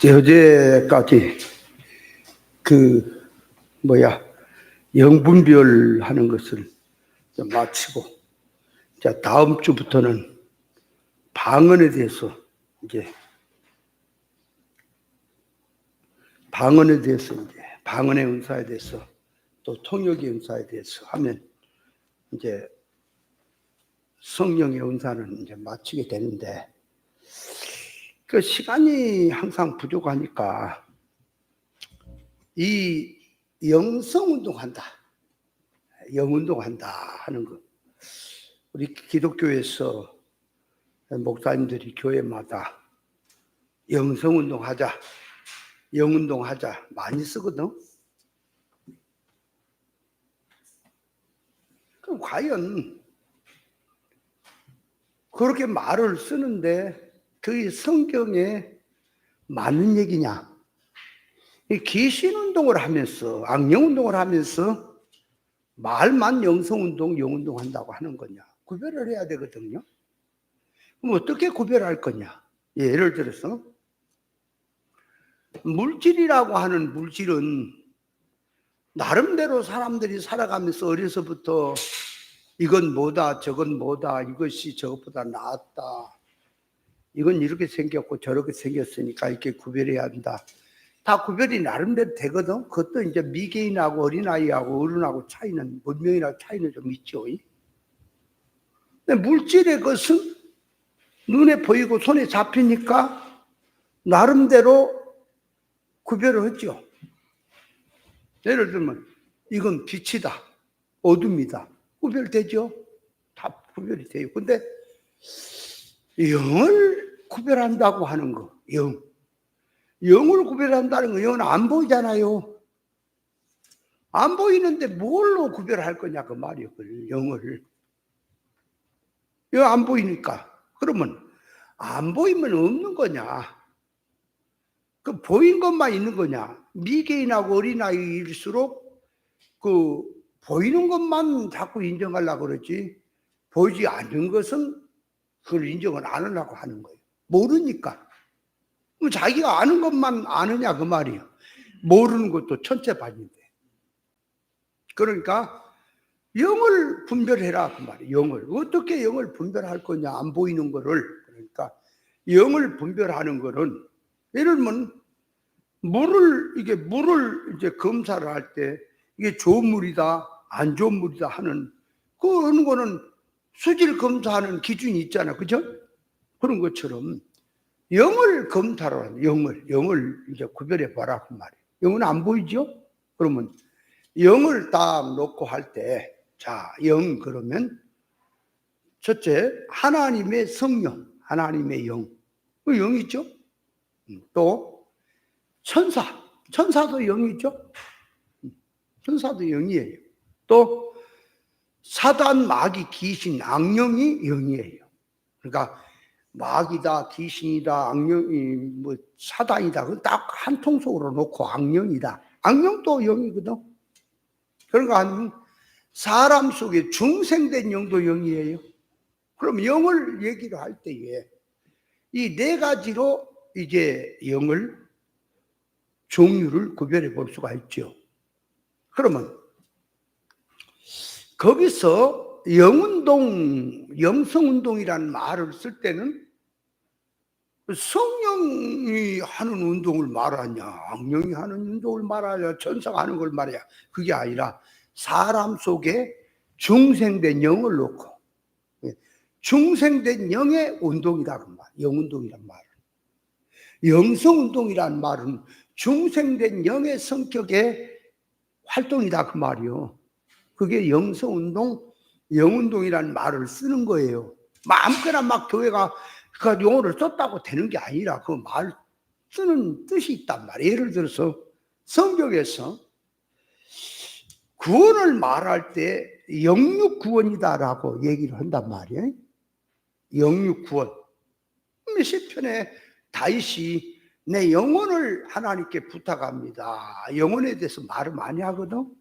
어제까지 영분별 하는 것을 좀 마치고, 자, 다음 주부터는 방언에 대해서 방언의 은사에 대해서 또 통역의 은사에 대해서 하면 이제 성령의 은사는 이제 마치게 되는데, 그 시간이 항상 부족하니까 이 영성운동한다, 영운동한다 하는 거, 우리 기독교에서 목사님들이 교회마다 영성운동하자, 영운동하자 많이 쓰거든. 그럼 과연 그렇게 말을 쓰는데 그게 성경에 맞는 얘기냐? 귀신운동을 하면서, 악령운동을 하면서 말만 영성운동, 영운동 한다고 하는 거냐? 구별을 해야 되거든요. 그럼 어떻게 구별할 거냐? 예를 들어서 물질이라고 하는 물질은 나름대로 사람들이 살아가면서 어려서부터 이건 뭐다, 저건 뭐다, 이것이 저것보다 낫다, 이건 이렇게 생겼고 저렇게 생겼으니까 이렇게 구별해야 한다. 다 구별이 나름대로 되거든. 그것도 이제 미개인하고 어린아이하고 어른하고 차이는, 문명이나 차이는 좀 있죠. 근데 물질의 것은 눈에 보이고 손에 잡히니까 나름대로 구별을 했죠. 예를 들면 이건 빛이다, 어둠이다, 구별되죠. 다 구별이 돼요. 근데 영을 구별한다고 하는 거, 영을 구별한다는 거, 영은 안 보이잖아요. 안 보이는데 뭘로 구별할 거냐 그 말이요. 영을. 영 안 보이니까. 그러면 안 보이면 없는 거냐? 그 보인 것만 있는 거냐? 미개인하고 어린아이일수록 그 보이는 것만 자꾸 인정하려고 그러지, 보이지 않는 것은 그걸 인정을 안 하려고 하는 거예요. 모르니까. 그럼 자기가 아는 것만 아느냐 그 말이에요. 모르는 것도 천체반인데. 그러니까 영을 분별해라 그 말이에요. 영을 어떻게 영을 분별할 거냐? 안 보이는 거를. 그러니까 영을 분별하는 거는, 예를 들면 물을 이제 검사를 할 때 이게 좋은 물이다, 안 좋은 물이다 하는 그 어느 거는 수질 검사하는 기준이 있잖아, 그죠? 그런 것처럼 영을 검사로 하는, 영을 이제 구별해 봐라 그 말이에요. 영은 안 보이죠? 그러면 영을 딱 놓고 할 때, 자, 영 그러면 첫째 하나님의 성령, 하나님의 영, 그 영이 있죠. 또 천사도 영이 있죠. 천사도 영이에요. 또 사단, 마귀, 귀신, 악령이 영이에요. 그러니까 마귀다, 귀신이다, 악령이 사단이다, 그건 딱 한 통속으로 놓고 악령이다. 악령도 영이거든. 그런가 하면 사람 속에 중생된 영도 영이에요. 그럼 영을 얘기를 할 때에 이 네 가지로 이제 영을, 종류를 구별해 볼 수가 있죠. 그러면 거기서 영운동, 영성운동이라는 말을 쓸 때는 성령이 하는 운동을 말하냐, 악령이 하는 운동을 말하냐, 천사가 하는 걸 말하냐, 그게 아니라 사람 속에 중생된 영을 놓고 중생된 영의 운동이다 그 말, 영운동이란 말은. 영성운동이란 말은 중생된 영의 성격의 활동이다 그 말이요. 그게 영성운동, 영운동이라는 말을 쓰는 거예요. 아무거나 막 교회가 그 용어를 썼다고 되는 게 아니라 그 말 쓰는 뜻이 있단 말이에요. 예를 들어서 성경에서 구원을 말할 때 영육구원이다라고 얘기를 한단 말이에요. 영육구원. 시편에 다윗이 내 영혼을 하나님께 부탁합니다, 영혼에 대해서 말을 많이 하거든.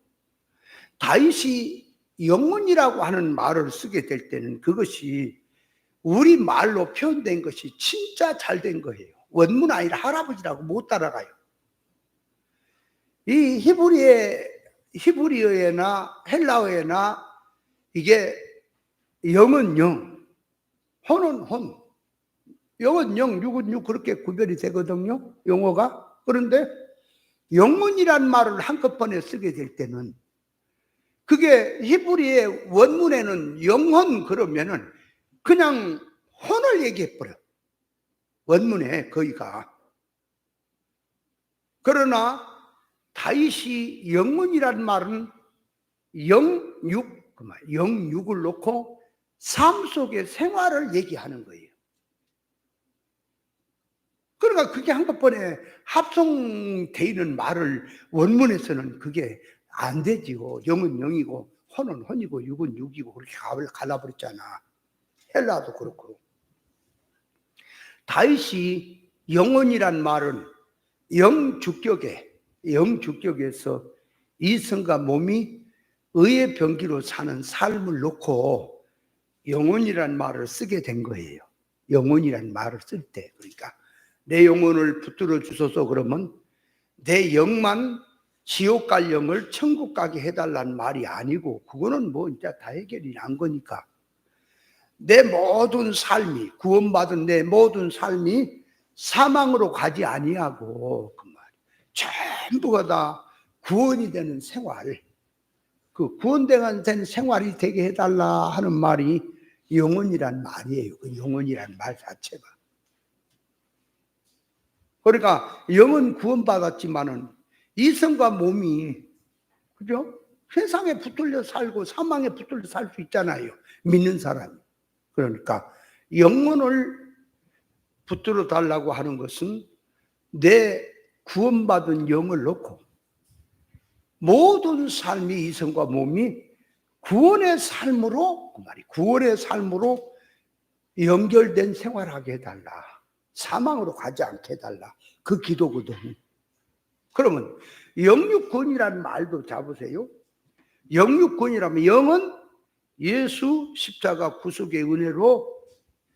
다윗이 영혼이라고 하는 말을 쓰게 될 때는 그것이 우리 말로 표현된 것이 진짜 잘 된 거예요. 원문 아니라 할아버지라고 못 따라가요. 이 히브리어에나 헬라어에나 이게 영은 영, 혼은 혼, 영은 영, 육은 육 그렇게 구별이 되거든요. 용어가. 그런데 영혼이란 말을 한꺼번에 쓰게 될 때는 그게 히브리의 원문에는 영혼 그러면은 그냥 혼을 얘기해버려. 원문에 거의가. 그러나 다윗이 영혼이란 말은 영육, 영육을 놓고 삶 속의 생활을 얘기하는 거예요. 그러니까 그게 한꺼번에 합성되어 있는 말을 원문에서는 그게 안 되지요. 영은 영이고 혼은 혼이고 육은 육이고 그렇게 갈라버렸잖아. 헬라도 그렇고. 다윗이 영혼이란 말은 영주격에서 이성과 몸이 의의 병기로 사는 삶을 놓고 영혼이란 말을 쓰게 된 거예요. 영혼이란 말을 쓸 때. 그러니까 내 영혼을 붙들어 주소서 그러면 내 영만 지옥 갈 영을 천국 가게 해달라는 말이 아니고 그거는 뭐 이제 다 해결이 난 거니까 내 모든 삶이 구원받은 내 모든 삶이 사망으로 가지 아니하고 그 말 전부가 다 구원이 되는 생활, 그 구원된 생활이 되게 해달라 하는 말이 영혼이란 말이에요. 그 영혼이란 말 자체가. 그러니까 영은 구원받았지만은 이성과 몸이 그죠? 세상에 붙들려 살고 사망에 붙들려 살 수 있잖아요. 믿는 사람이. 그러니까 영혼을 붙들어 달라고 하는 것은 내 구원받은 영을 놓고 모든 삶이 이성과 몸이 구원의 삶으로 그 말이 구원의 삶으로 연결된 생활하게 해달라. 사망으로 가지 않게 해달라. 그 기도거든. 그러면 영육권이라는 말도 잡으세요. 영육권이라면 영은 예수 십자가 구속의 은혜로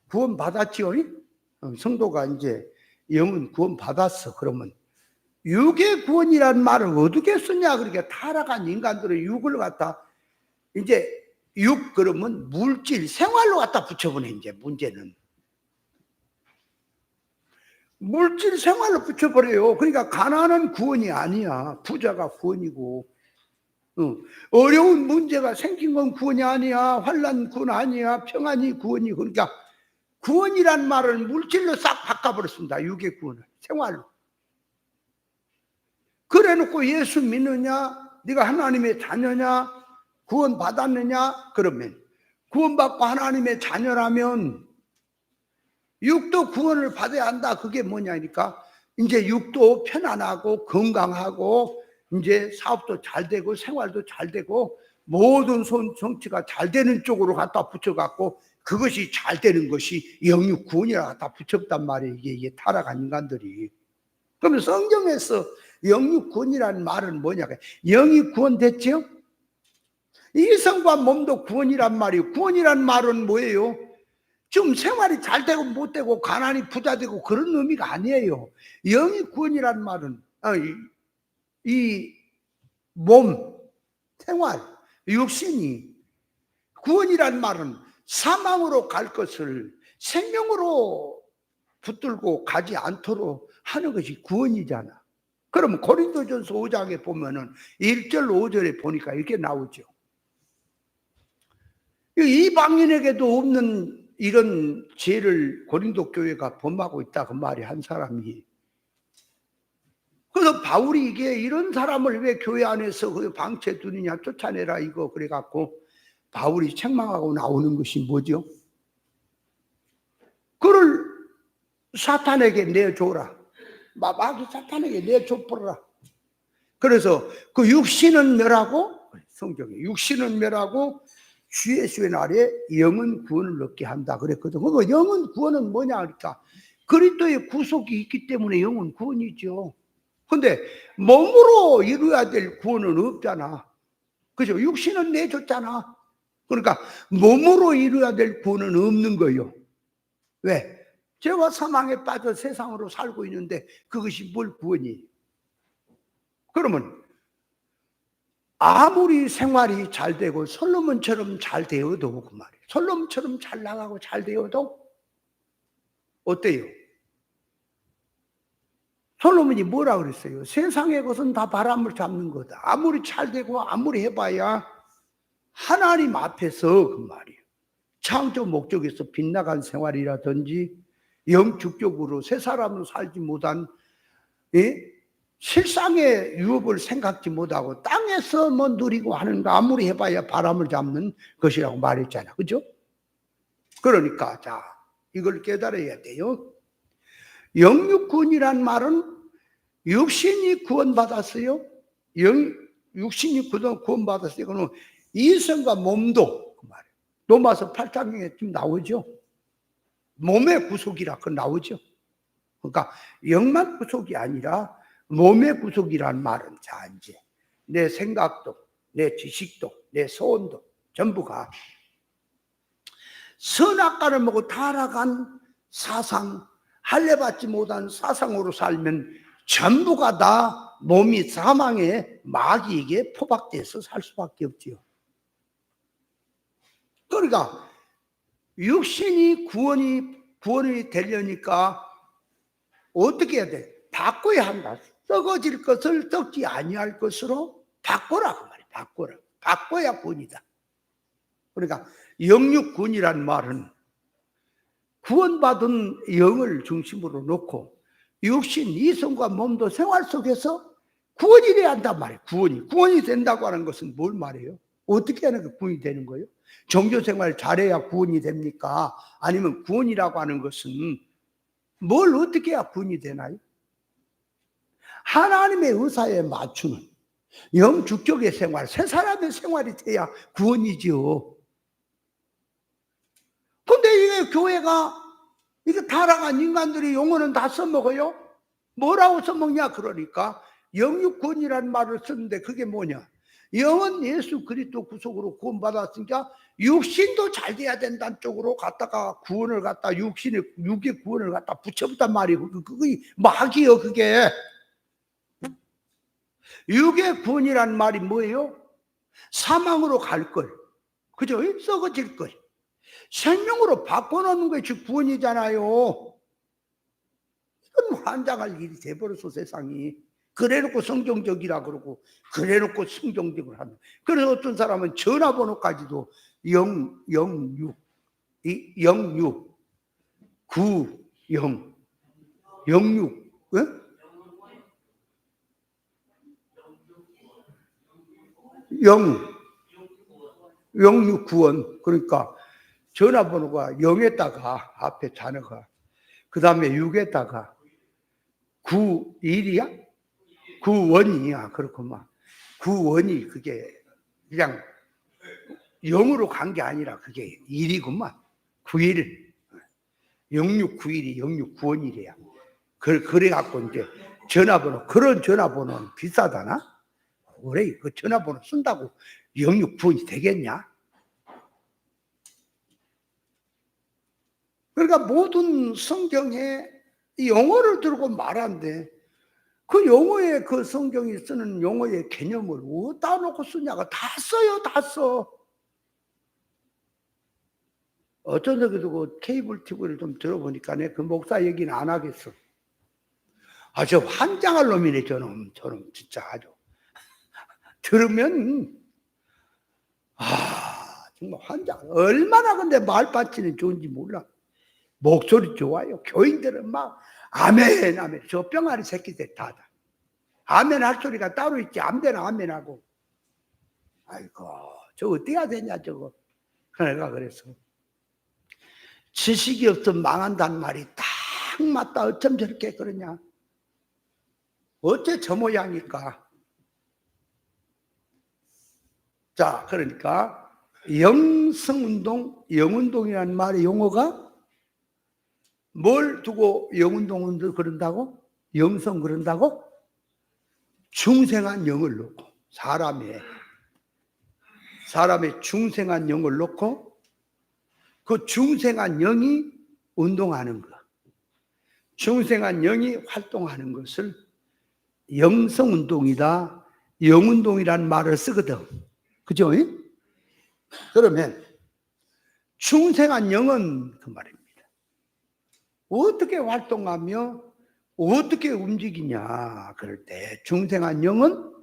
구원받았지요. 성도가 이제 영은 구원받았어. 그러면 육의 구원이라는 말을 어떻게 쓰냐. 그렇게 타락한 인간들은 육을 갖다 이제 육 그러면 물질 생활로 갖다 붙여보네. 이제 문제는 물질 생활로 붙여버려요. 그러니까 가난은 구원이 아니야. 부자가 구원이고 어려운 문제가 생긴 건 구원이 아니야. 환난 구원 아니야. 평안이 구원이. 그러니까 구원이란 말을 물질로 싹 바꿔버렸습니다. 육의 구원을 생활로. 그래놓고 예수 믿느냐, 네가 하나님의 자녀냐, 구원 받았느냐, 그러면 구원받고 하나님의 자녀라면 육도 구원을 받아야 한다. 그게 뭐냐니까 이제 육도 편안하고 건강하고 이제 사업도 잘 되고 생활도 잘 되고 모든 성취가 잘 되는 쪽으로 갖다 붙여갖고 그것이 잘 되는 것이 영육 구원이라 갖다 붙였단 말이에요. 이게 타락한 인간들이. 그러면 성경에서 영육 구원이라는 말은 뭐냐? 영이 구원됐죠? 이성과 몸도 구원이란 말이에요. 구원이란 말은 뭐예요? 좀 생활이 잘 되고 못 되고 가난이 부자 되고 그런 의미가 아니에요. 영이 구원이란 말은 이 몸, 생활, 육신이 구원이란 말은 사망으로 갈 것을 생명으로 붙들고 가지 않도록 하는 것이 구원이잖아. 그럼 고린도전서 5장에 보면은 1절 5절에 보니까 이렇게 나오죠. 이방인에게도 없는 이런 죄를 고린도 교회가 범하고 있다 그 말이 한 사람이. 그래서 바울이 이게 이런 사람을 왜 교회 안에서 그 방치해 두느냐 쫓아내라 이거 그래갖고 바울이 책망하고 나오는 것이 뭐죠? 그를 사탄에게 내줘라. 마귀 사탄에게 내줘버려라. 그래서 그 육신은 멸하고 성경에 육신은 멸하고 주 예수의 날에 영은 구원을 얻게 한다 그랬거든. 그 영은 구원은 뭐냐 그러니까 그리스도의 구속이 있기 때문에 영은 구원이죠. 근데 몸으로 이루어야 될 구원은 없잖아. 그죠? 육신은 내줬잖아. 그러니까 몸으로 이루어야 될 구원은 없는 거예요. 왜? 죄와 사망에 빠져 세상으로 살고 있는데 그것이 뭘 구원이에요? 그러면 아무리 생활이 잘 되고 솔로몬처럼 잘 되어도 그 말이에요. 솔로몬처럼 잘 나가고 잘 되어도 어때요? 솔로몬이 뭐라 그랬어요? 세상의 것은 다 바람을 잡는 거다. 아무리 잘 되고 아무리 해봐야 하나님 앞에서 그 말이에요. 창조 목적에서 빗나간 생활이라든지 영축적으로 새 사람으로 살지 못한 실상의 유업을 생각지 못하고 땅에서 뭐 누리고 하는 거 아무리 해봐야 바람을 잡는 것이라고 말했잖아. 그죠? 그러니까 자 이걸 깨달아야 돼요. 영육구원이란 말은 육신이 구원받았어요. 육신이 구원받았어요. 그러면 이성과 몸도 그 말이에요. 로마서 8장에 좀 나오죠. 몸의 구속이라 그 나오죠. 그러니까 영만 구속이 아니라 몸의 구속이란 말은 자 이제 내 생각도 내 지식도 내 소원도 전부가 선악과를 먹고 타락한 사상, 할례받지 못한 사상으로 살면 전부가 다 몸이 사망의 마귀에게 포박돼서 살 수밖에 없지요. 그러니까 육신이 구원이 되려니까 어떻게 해야 돼? 바꿔야 한다. 썩어질 것을 썩지 아니할 것으로 바꿔라 그 말이야. 바꿔야 구원이다. 그러니까 영육구원이란 말은 구원받은 영을 중심으로 놓고 육신, 이성과 몸도 생활 속에서 구원이 돼야 한단 말이에요. 구원이 된다고 하는 것은 뭘 말해요? 어떻게 하는 게 구원이 되는 거예요? 종교생활 잘해야 구원이 됩니까? 아니면 구원이라고 하는 것은 뭘 어떻게 해야 구원이 되나요? 하나님의 의사에 맞추는 영주격의 생활, 새 사람의 생활이 돼야 구원이지요. 근데 이게 교회가 이게 타락한 인간들이 용어는 다 써먹어요? 뭐라고 써먹냐? 그러니까 영육구원이라는 말을 쓰는데 그게 뭐냐? 영은 예수 그리스도 구속으로 구원받았으니까 육신도 잘 돼야 된다는 쪽으로 갖다가 구원을 갖다 육의 구원을 갖다 붙여봤단 말이에요. 그게 마귀요 그게. 육의 구원이란 말이 뭐예요? 사망으로 갈 걸. 그죠? 썩어질 걸. 생명으로 바꿔놓는 것이 구원이잖아요. 이건 환장할 일이 돼버렸어 세상이. 그래놓고 성경적이라 그러고 그래놓고 성경적으로 하는. 그래서 어떤 사람은 전화번호까지도 006 90 06 06구원. 그러니까 전화번호가 0에다가 앞에 자녀가 그 다음에 6에다가 91이야? 9원이야. 그렇구만. 9원이 그게 그냥 0으로 간 게 아니라 그게 1이구만. 9일. 0691이 0691이래야. 그래갖고 이제 전화번호, 그런 전화번호는 비싸다나? 그래, 그 전화번호 쓴다고 0691이 되겠냐? 그러니까 모든 성경에 용어를 들고 말하는데 그 용어의 그 성경이 쓰는 용어의 개념을 어디다 놓고 쓰냐가 다 써요, 다 써. 어쩐 적에도 그 케이블 TV를 좀 들어보니까 그 목사 얘기는 안 하겠어. 저 환장할 놈이네, 저놈 진짜 아주. 들으면, 정말 환장. 얼마나 근데 말받치는 좋은지 몰라. 목소리 좋아요. 교인들은 막, 아멘. 저 병아리 새끼들 다. 아멘 할 소리가 따로 있지. 아무데나 아멘 하고. 아이고, 저 어떻게 해야 되냐, 저거. 내가 그랬어. 지식이 없으면 망한다는 말이 딱 맞다. 어쩜 저렇게 그러냐. 어째 저 모양일까? 자, 그러니까 영성운동, 영운동이라는 말의 용어가 뭘 두고 영운동을 그런다고? 영성 그런다고? 중생한 영을 놓고 사람의 중생한 영을 놓고 그 중생한 영이 운동하는 거. 중생한 영이 활동하는 것을 영성운동이다, 영운동이라는 말을 쓰거든. 그죠? 그러면 중생한 영은 그 말입니다. 어떻게 활동하며 어떻게 움직이냐 그럴 때 중생한 영은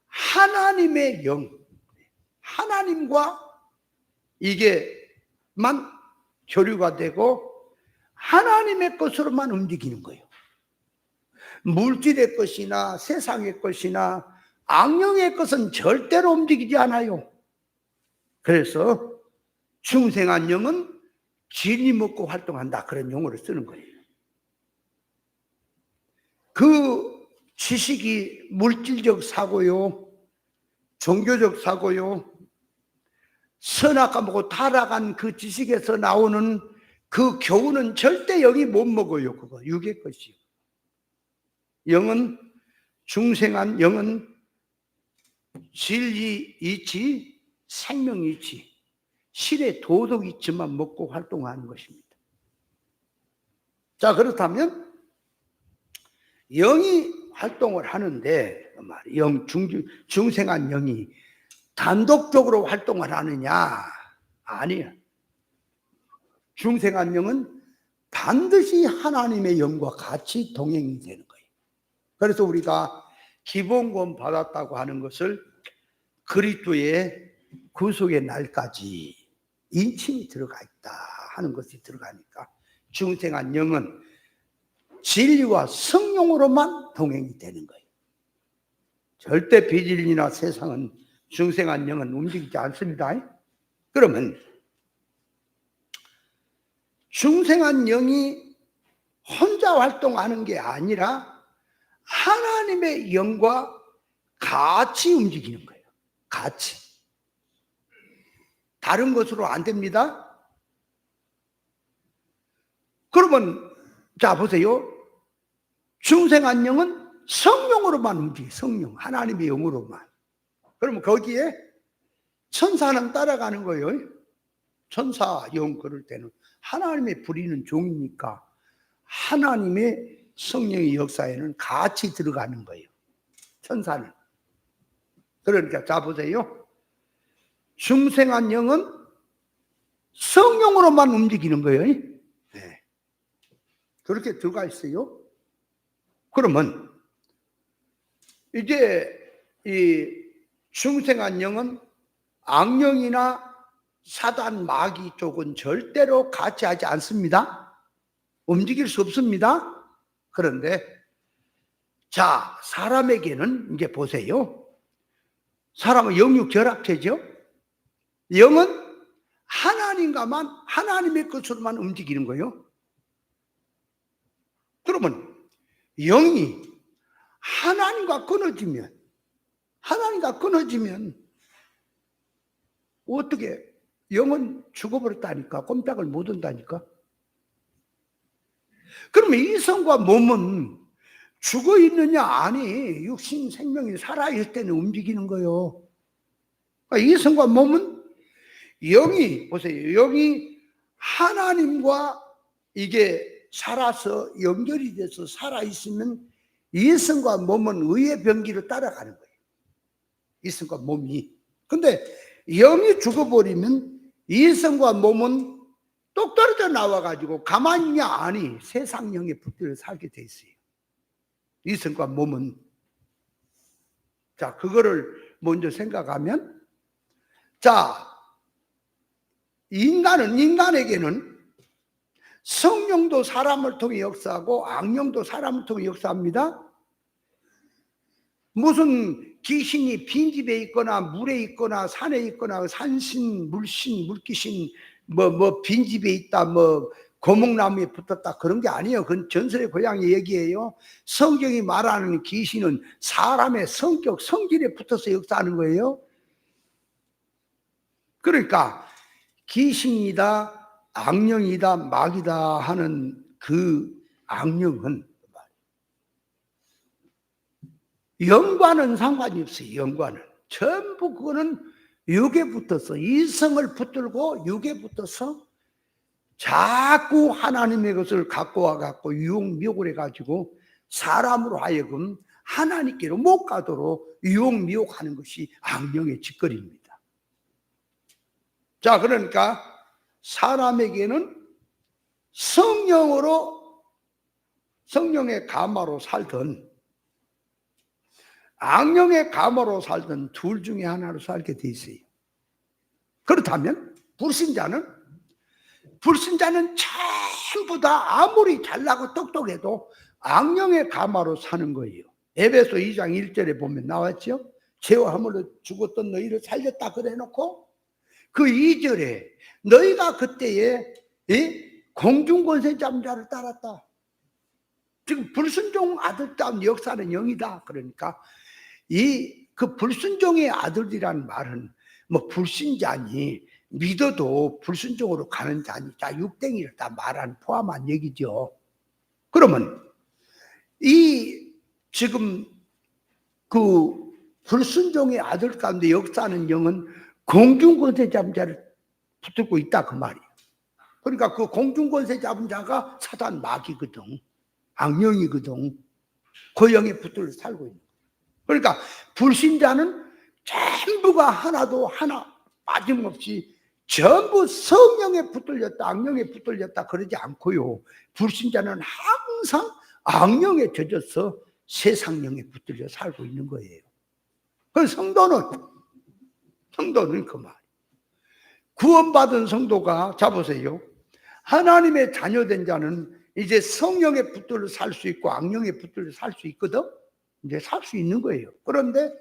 하나님의 영, 하나님과 이게만 교류가 되고 하나님의 것으로만 움직이는 거예요. 물질의 것이나 세상의 것이나 악령의 것은 절대로 움직이지 않아요. 그래서 중생한 영은 진리 먹고 활동한다, 그런 용어를 쓰는 거예요. 그 지식이 물질적 사고요, 종교적 사고요, 선악과 먹고 타락한 그 지식에서 나오는 그 교훈은 절대 영이 못 먹어요. 그거 육의 것이요. 영은, 중생한 영은 진리 이치, 생명 이치, 실의 도덕 이치만 먹고 활동하는 것입니다. 자, 그렇다면 영이 활동을 하는데 중생한 영이 단독적으로 활동을 하느냐? 아니에요. 중생한 영은 반드시 하나님의 영과 같이 동행이 되는 거예요. 그래서 우리가 기본권 받았다고 하는 것을 그리스도의 구속의 날까지 인침이 들어가 있다 하는 것이 들어가니까 중생한 영은 진리와 성령으로만 동행이 되는 거예요. 절대 비진리나 세상은 중생한 영은 움직이지 않습니다. 그러면 중생한 영이 혼자 활동하는 게 아니라 하나님의 영과 같이 움직이는 거예요. 같이. 다른 것으로 안 됩니다. 그러면 자 보세요. 중생한 영은 성령으로만 움직여요. 성령, 하나님의 영으로만. 그러면 거기에 천사는 따라가는 거예요. 천사 영 그럴 때는 하나님의 부리는 종이니까 하나님의 성령의 역사에는 같이 들어가는 거예요. 천사는. 그러니까 자 보세요. 중생한 영은 성령으로만 움직이는 거예요. 네. 그렇게 들어가 있어요. 그러면 이제 이 중생한 영은 악령이나 사단 마귀 쪽은 절대로 같이 하지 않습니다. 움직일 수 없습니다. 그런데 자, 사람에게는 이제 보세요. 사람은 영육 결합체죠. 영은 하나님과만, 하나님의 것으로만 움직이는 거예요. 그러면 영이 하나님과 끊어지면 어떻게 영은 죽어버렸다니까, 꼼짝을 못 한다니까. 그러면 이성과 몸은 죽어 있느냐? 아니, 육신 생명이 살아있을 때는 움직이는 거예요. 그러니까 이성과 몸은 영이, 보세요. 영이 하나님과 이게 살아서 연결이 돼서 살아있으면 이성과 몸은 의의 병기를 따라가는 거예요. 이성과 몸이. 근데 영이 죽어버리면 이성과 몸은 똑 떨어져 나와가지고 가만히 있냐? 아니, 세상령에 붙들려 살게 돼 있어요. 이성과 몸은. 자, 그거를 먼저 생각하면, 자, 인간에게는 성령도 사람을 통해 역사하고 악령도 사람을 통해 역사합니다. 무슨 귀신이 빈집에 있거나 물에 있거나 산에 있거나 산신, 물신, 물귀신 빈집에 있다, 고목나무에 붙었다, 그런 게 아니에요. 그건 전설의 고향의 얘기예요. 성경이 말하는 귀신은 사람의 성격, 성질에 붙어서 역사하는 거예요. 그러니까 귀신이다, 악령이다, 마귀다 하는 그 악령은 영과는 상관이 없어요. 영과는 전부 그거는 육에 붙어서, 이성을 붙들고 육에 붙어서 자꾸 하나님의 것을 갖고 와갖고 유혹미혹을 해가지고 사람으로 하여금 하나님께로 못 가도록 유혹미혹하는 것이 악령의 짓거리입니다. 자, 그러니까 사람에게는 성령의 가마로 살든 악령의 가마로 살든 둘 중에 하나로 살게 돼 있어요. 그렇다면 불신자는 전부 다 아무리 잘나고 똑똑해도 악령의 가마로 사는 거예요. 에베소 2장 1절에 보면 나왔죠. 죄와 허물로 죽었던 너희를 살렸다 그래놓고 그 2절에 너희가 그때에 공중권세 잡은 자를 따랐다. 지금 불순종 아들 다운 역사는 영이다. 그러니까 그 불순종의 아들이라는 말은 뭐 불신자니 믿어도 불순종으로 가는 자니 자 육댕이를 다 포함한 얘기죠. 그러면 지금 그 불순종의 아들 가운데 역사하는 영은 공중권세 잡은 자를 붙들고 있다 그 말이에요. 그러니까 그 공중권세 잡은 자가 사단 마귀거든, 악령이거든. 그 영에 붙들려 살고 있는 거예요. 그러니까 불신자는 전부가 하나 빠짐없이 전부 성령에 붙들렸다, 악령에 붙들렸다 그러지 않고요. 불신자는 항상 악령에 젖어서 세상령에 붙들려 살고 있는 거예요. 그래서 성도는 그 말. 구원받은 성도가 잡으세요. 하나님의 자녀된 자는 이제 성령에 붙들려 살 수 있고 악령에 붙들려 살 수 있거든. 이제 살 수 있는 거예요. 그런데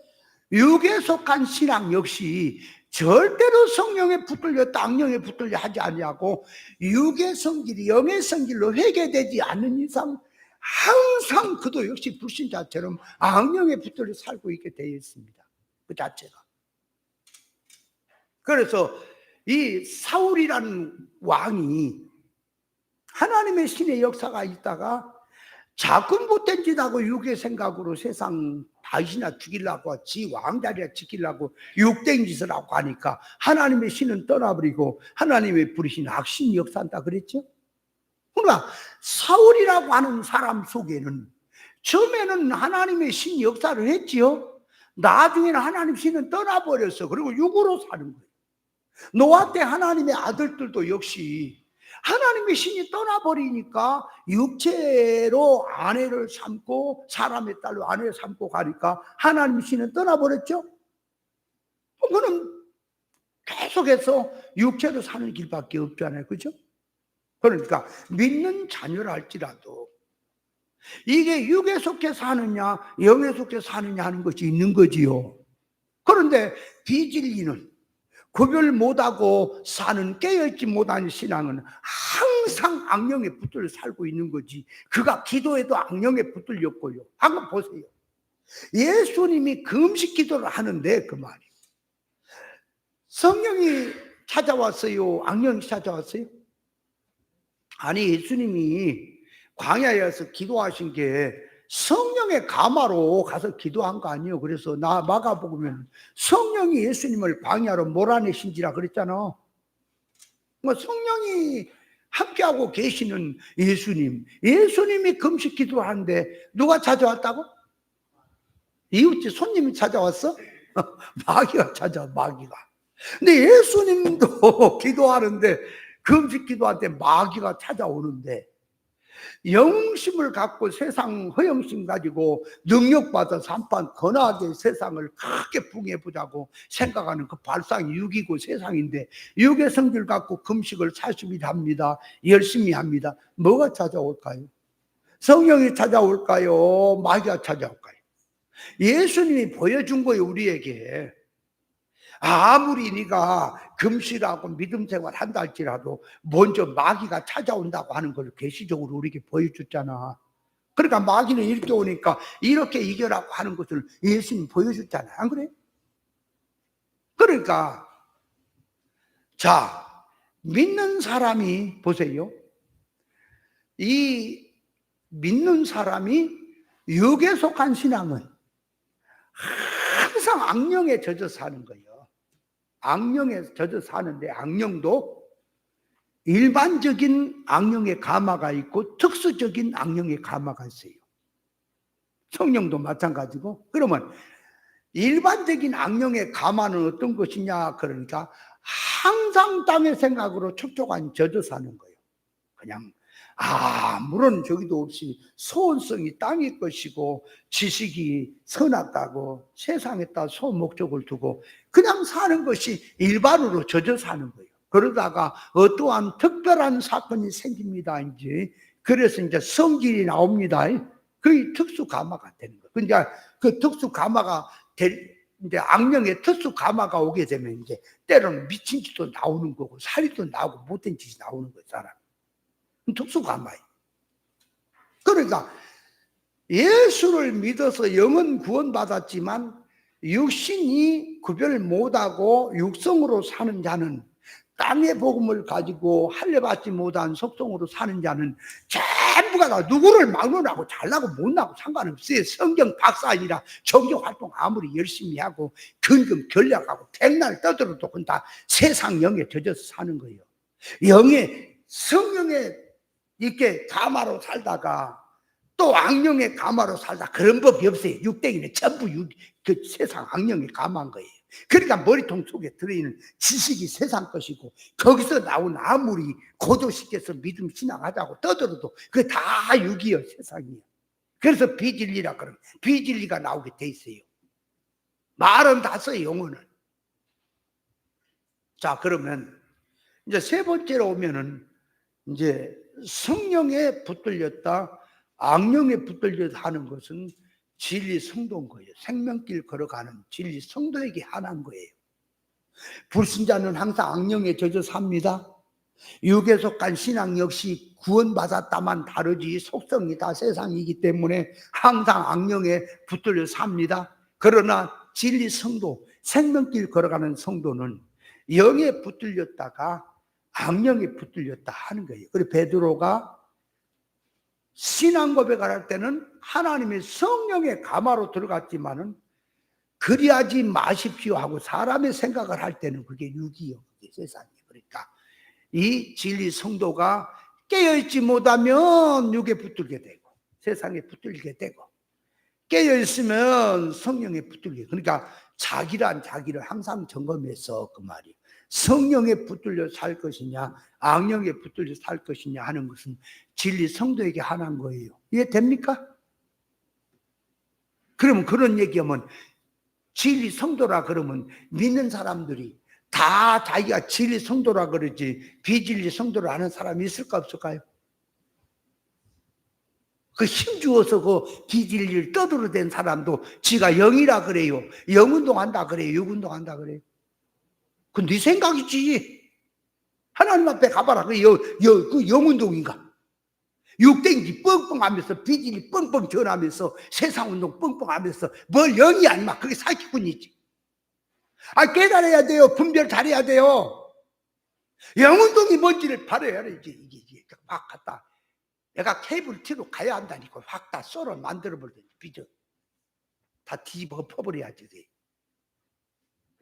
육에 속한 신앙 역시 절대로 성령에 붙들렸다 악령에 붙들려 하지 아니하고 육의 성질이 영의 성질로 회개되지 않는 이상 항상 그도 역시 불신자처럼 악령에 붙들려 살고 있게 되어 있습니다. 그 자체가. 그래서 이 사울이라는 왕이 하나님의 신의 역사가 있다가 자꾸 못된 짓 하고 육의 생각으로 세상 다윗이나 죽이려고 지 왕자리나 지키려고 육된 짓을 하고 하니까 하나님의 신은 떠나버리고 하나님의 부르신 악신이 역사한다 그랬죠. 그러나 사울이라고 하는 사람 속에는 처음에는 하나님의 신이 역사를 했지요. 나중에는 하나님 신은 떠나버렸어. 그리고 육으로 사는 거예요. 노아 때 하나님의 아들들도 역시 하나님의 신이 떠나버리니까 육체로 아내를 삼고 사람의 딸로 아내를 삼고 가니까 하나님의 신은 떠나버렸죠. 그거는 계속해서 육체로 사는 길밖에 없잖아요. 그죠? 그러니까 믿는 자녀라 할지라도 이게 육에 속해 사느냐 영에 속해 사느냐 하는 것이 있는 거지요. 그런데 비진리는 구별 못하고 사는 깨어있지 못하는 신앙은 항상 악령에 붙들려 살고 있는 거지. 그가 기도해도 악령에 붙들렸고요. 한번 보세요. 예수님이 금식 기도를 하는데 그 말이에요. 성령이 찾아왔어요? 악령이 찾아왔어요? 아니, 예수님이 광야에서 기도하신 게 성령의 가마로 가서 기도한 거 아니에요. 그래서 나 마가복음에는 성령이 예수님을 광야로 몰아내신지라 그랬잖아. 성령이 함께하고 계시는 예수님이 금식 기도하는데 누가 찾아왔다고? 이웃집 손님이 찾아왔어? 마귀가 찾아와, 마귀가. 근데 예수님도 기도하는데 금식 기도할 때 마귀가 찾아오는데 영심을 갖고 세상 허영심 가지고 능력받아서 한판 건하게 세상을 크게 붕해보자고 생각하는 그 발상이 육이고 세상인데 육의 성질 갖고 금식을 40일 합니다. 열심히 합니다. 뭐가 찾아올까요? 성령이 찾아올까요? 마귀가 찾아올까요? 예수님이 보여준 거예요. 우리에게. 아무리 네가 금식하고 믿음 생활 한다 할지라도 먼저 마귀가 찾아온다고 하는 걸 계시적으로 우리에게 보여줬잖아. 그러니까 마귀는 이렇게 오니까 이렇게 이겨라고 하는 것을 예수님 보여줬잖아요. 안 그래? 그러니까 자, 믿는 사람이 보세요. 이 믿는 사람이 육에 속한 신앙은 항상 악령에 젖어 사는 거예요. 악령에 젖어 사는데 악령도 일반적인 악령의 가마가 있고 특수적인 악령의 가마가 있어요. 성령도 마찬가지고. 그러면 일반적인 악령의 가마는 어떤 것이냐? 그러니까 항상 땀의 생각으로 촉촉한 젖어 사는 거예요. 그냥 아무런 저기도 없이 소원성이 땅의 것이고 지식이 선악하고 세상에다 소목적을 두고 그냥 사는 것이 일반으로 젖어 사는 거예요. 그러다가 어떠한 특별한 사건이 생깁니다. 그래서 이제 성질이 나옵니다. 그게 특수 가마가 되는 거예요. 그러니까 그 특수 가마가 이제 악령의 특수 가마가 오게 되면 이제 때로는 미친 짓도 나오는 거고 살이도 나오고 못된 짓이 나오는 거예요, 사람. 특수 가마예요. 그러니까 예수를 믿어서 영은 구원받았지만 육신이 구별 못하고 육성으로 사는 자는, 땅의 복음을 가지고 할례받지 못한 속성으로 사는 자는 전부가 다 누구를 막론하고 잘나고 못나고 상관없어요. 성경 박사 아니라 종교활동 아무리 열심히 하고 근금 결략하고 백날 떠들어도 그건 다 세상 영에 젖어서 사는 거예요. 영에, 성령에 이렇게 가마로 살다가 또 악령의 가마로 살다, 그런 법이 없어요. 육댕이는 전부 그 세상 악령의 가마인 거예요. 그러니까 머리통 속에 들어있는 지식이 세상 것이고 거기서 나온 아무리 고도시켜서 믿음 신앙하자고 떠들어도 그게 다 육이요, 세상이요. 그래서 비진리라 그러면 비진리가 나오게 돼 있어요. 말은 다 써요, 용어는. 자, 그러면 이제 세 번째로 오면은 이제 성령에 붙들렸다, 악령에 붙들렸다 하는 것은 진리 성도인 거예요. 생명길 걸어가는 진리 성도에게 한한 거예요. 불신자는 항상 악령에 젖어 삽니다. 육에 속한 신앙 역시 구원받았다만 다르지 속성이 다 세상이기 때문에 항상 악령에 붙들려 삽니다. 그러나 진리 성도, 생명길 걸어가는 성도는 영에 붙들렸다가 악령에 붙들렸다 하는 거예요. 그리고 베드로가 신앙 고백을 할 때는 하나님의 성령의 가마로 들어갔지만은 그리하지 마십시오 하고 사람의 생각을 할 때는 그게 육이요, 그게 세상이에요. 그러니까 이 진리 성도가 깨어있지 못하면 육에 붙들게 되고 세상에 붙들게 되고, 깨어있으면 성령에 붙들게. 그러니까 자기를 항상 점검해서 그 말이에요. 성령에 붙들려 살 것이냐 악령에 붙들려 살 것이냐 하는 것은 진리 성도에게 한한 거예요. 이해됩니까? 그러면 그런 얘기하면 진리 성도라 그러면 믿는 사람들이 다 자기가 진리 성도라 그러지 비진리 성도라 하는 사람이 있을까 없을까요? 그 힘주어서 그 비진리를 떠들어댄 사람도 지가 영이라 그래요. 영운동한다 그래요. 육운동한다 그래요. 그 네 생각이지. 하나님 앞에 가봐라. 그 영운동인가? 육댕이 뻥뻥하면서 비질이 뻥뻥 전하면서 세상운동 뻥뻥하면서 뭘 영이 아니마. 그게 사기꾼이지. 깨달아야 돼요. 분별 잘해야 돼요. 영운동이 뭔지를 바라야지. 이게 막 갖다 내가 케이블 티로 가야 한다니까 확 다 썰어 만들어버리더니 빚어 다 뒤집어 퍼버려야지.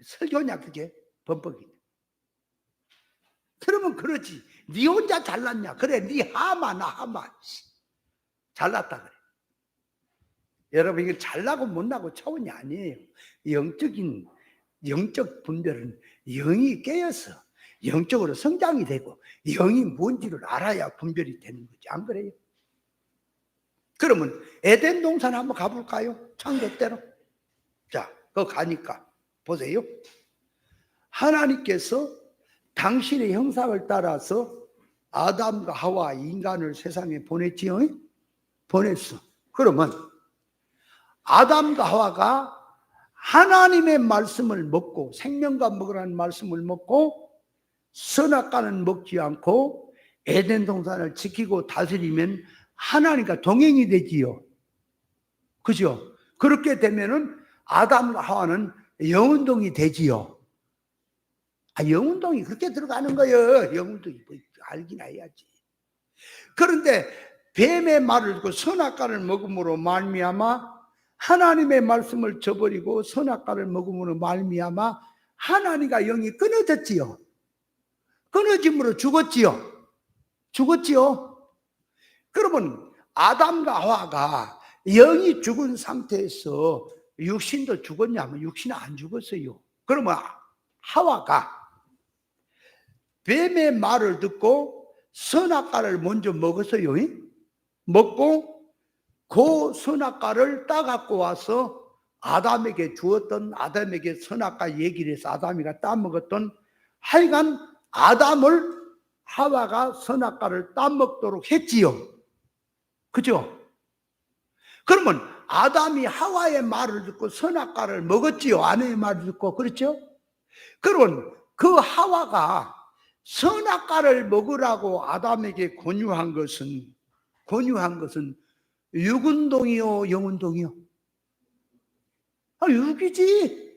설교냐 그게? 범벅이네. 그러면 그러지. 네 혼자 잘났냐? 그래, 네 하마 나 하마 잘났다 그래. 여러분, 이게 잘나고 못나고 차원이 아니에요. 영적 분별은 영이 깨어서 영적으로 성장이 되고 영이 뭔지를 알아야 분별이 되는 거지. 안 그래요? 그러면 에덴 동산 한번 가볼까요? 창조 때로. 자, 그거 가니까 보세요. 하나님께서 당신의 형상을 따라서 아담과 하와 인간을 세상에 보냈지요? 보냈어. 그러면 아담과 하와가 하나님의 말씀을 먹고 생명과 먹으라는 말씀을 먹고 선악과는 먹지 않고 에덴 동산을 지키고 다스리면 하나님과 동행이 되지요. 그죠? 그렇게 되면은 아담과 하와는 영운동이 되지요. 영운동이 그렇게 들어가는 거예요. 영운동이 뭐 알긴 해야지. 그런데 뱀의 말을 듣고 선악과를 먹음으로 말미암아 하나님의 말씀을 저버리고 선악과를 먹음으로 말미암아 하나님과 영이 끊어졌지요. 끊어짐으로 죽었지요. 죽었지요. 그러면 아담과 하와가 영이 죽은 상태에서 육신도 죽었냐면 육신은 안 죽었어요. 그러면 하와가 뱀의 말을 듣고 선악과를 먼저 먹었어요. 먹고 그 선악과를 따갖고 와서 아담에게 주었던, 아담에게 선악과 얘기를 해서 아담이가 따먹었던, 하여간 아담을 하와가 선악과를 따먹도록 했지요. 그죠? 그러면 아담이 하와의 말을 듣고 선악과를 먹었지요. 아내의 말을 듣고. 그렇죠? 그러면 그 하와가 선악과를 먹으라고 아담에게 권유한 것은 육운동이요, 영운동이요? 육이지.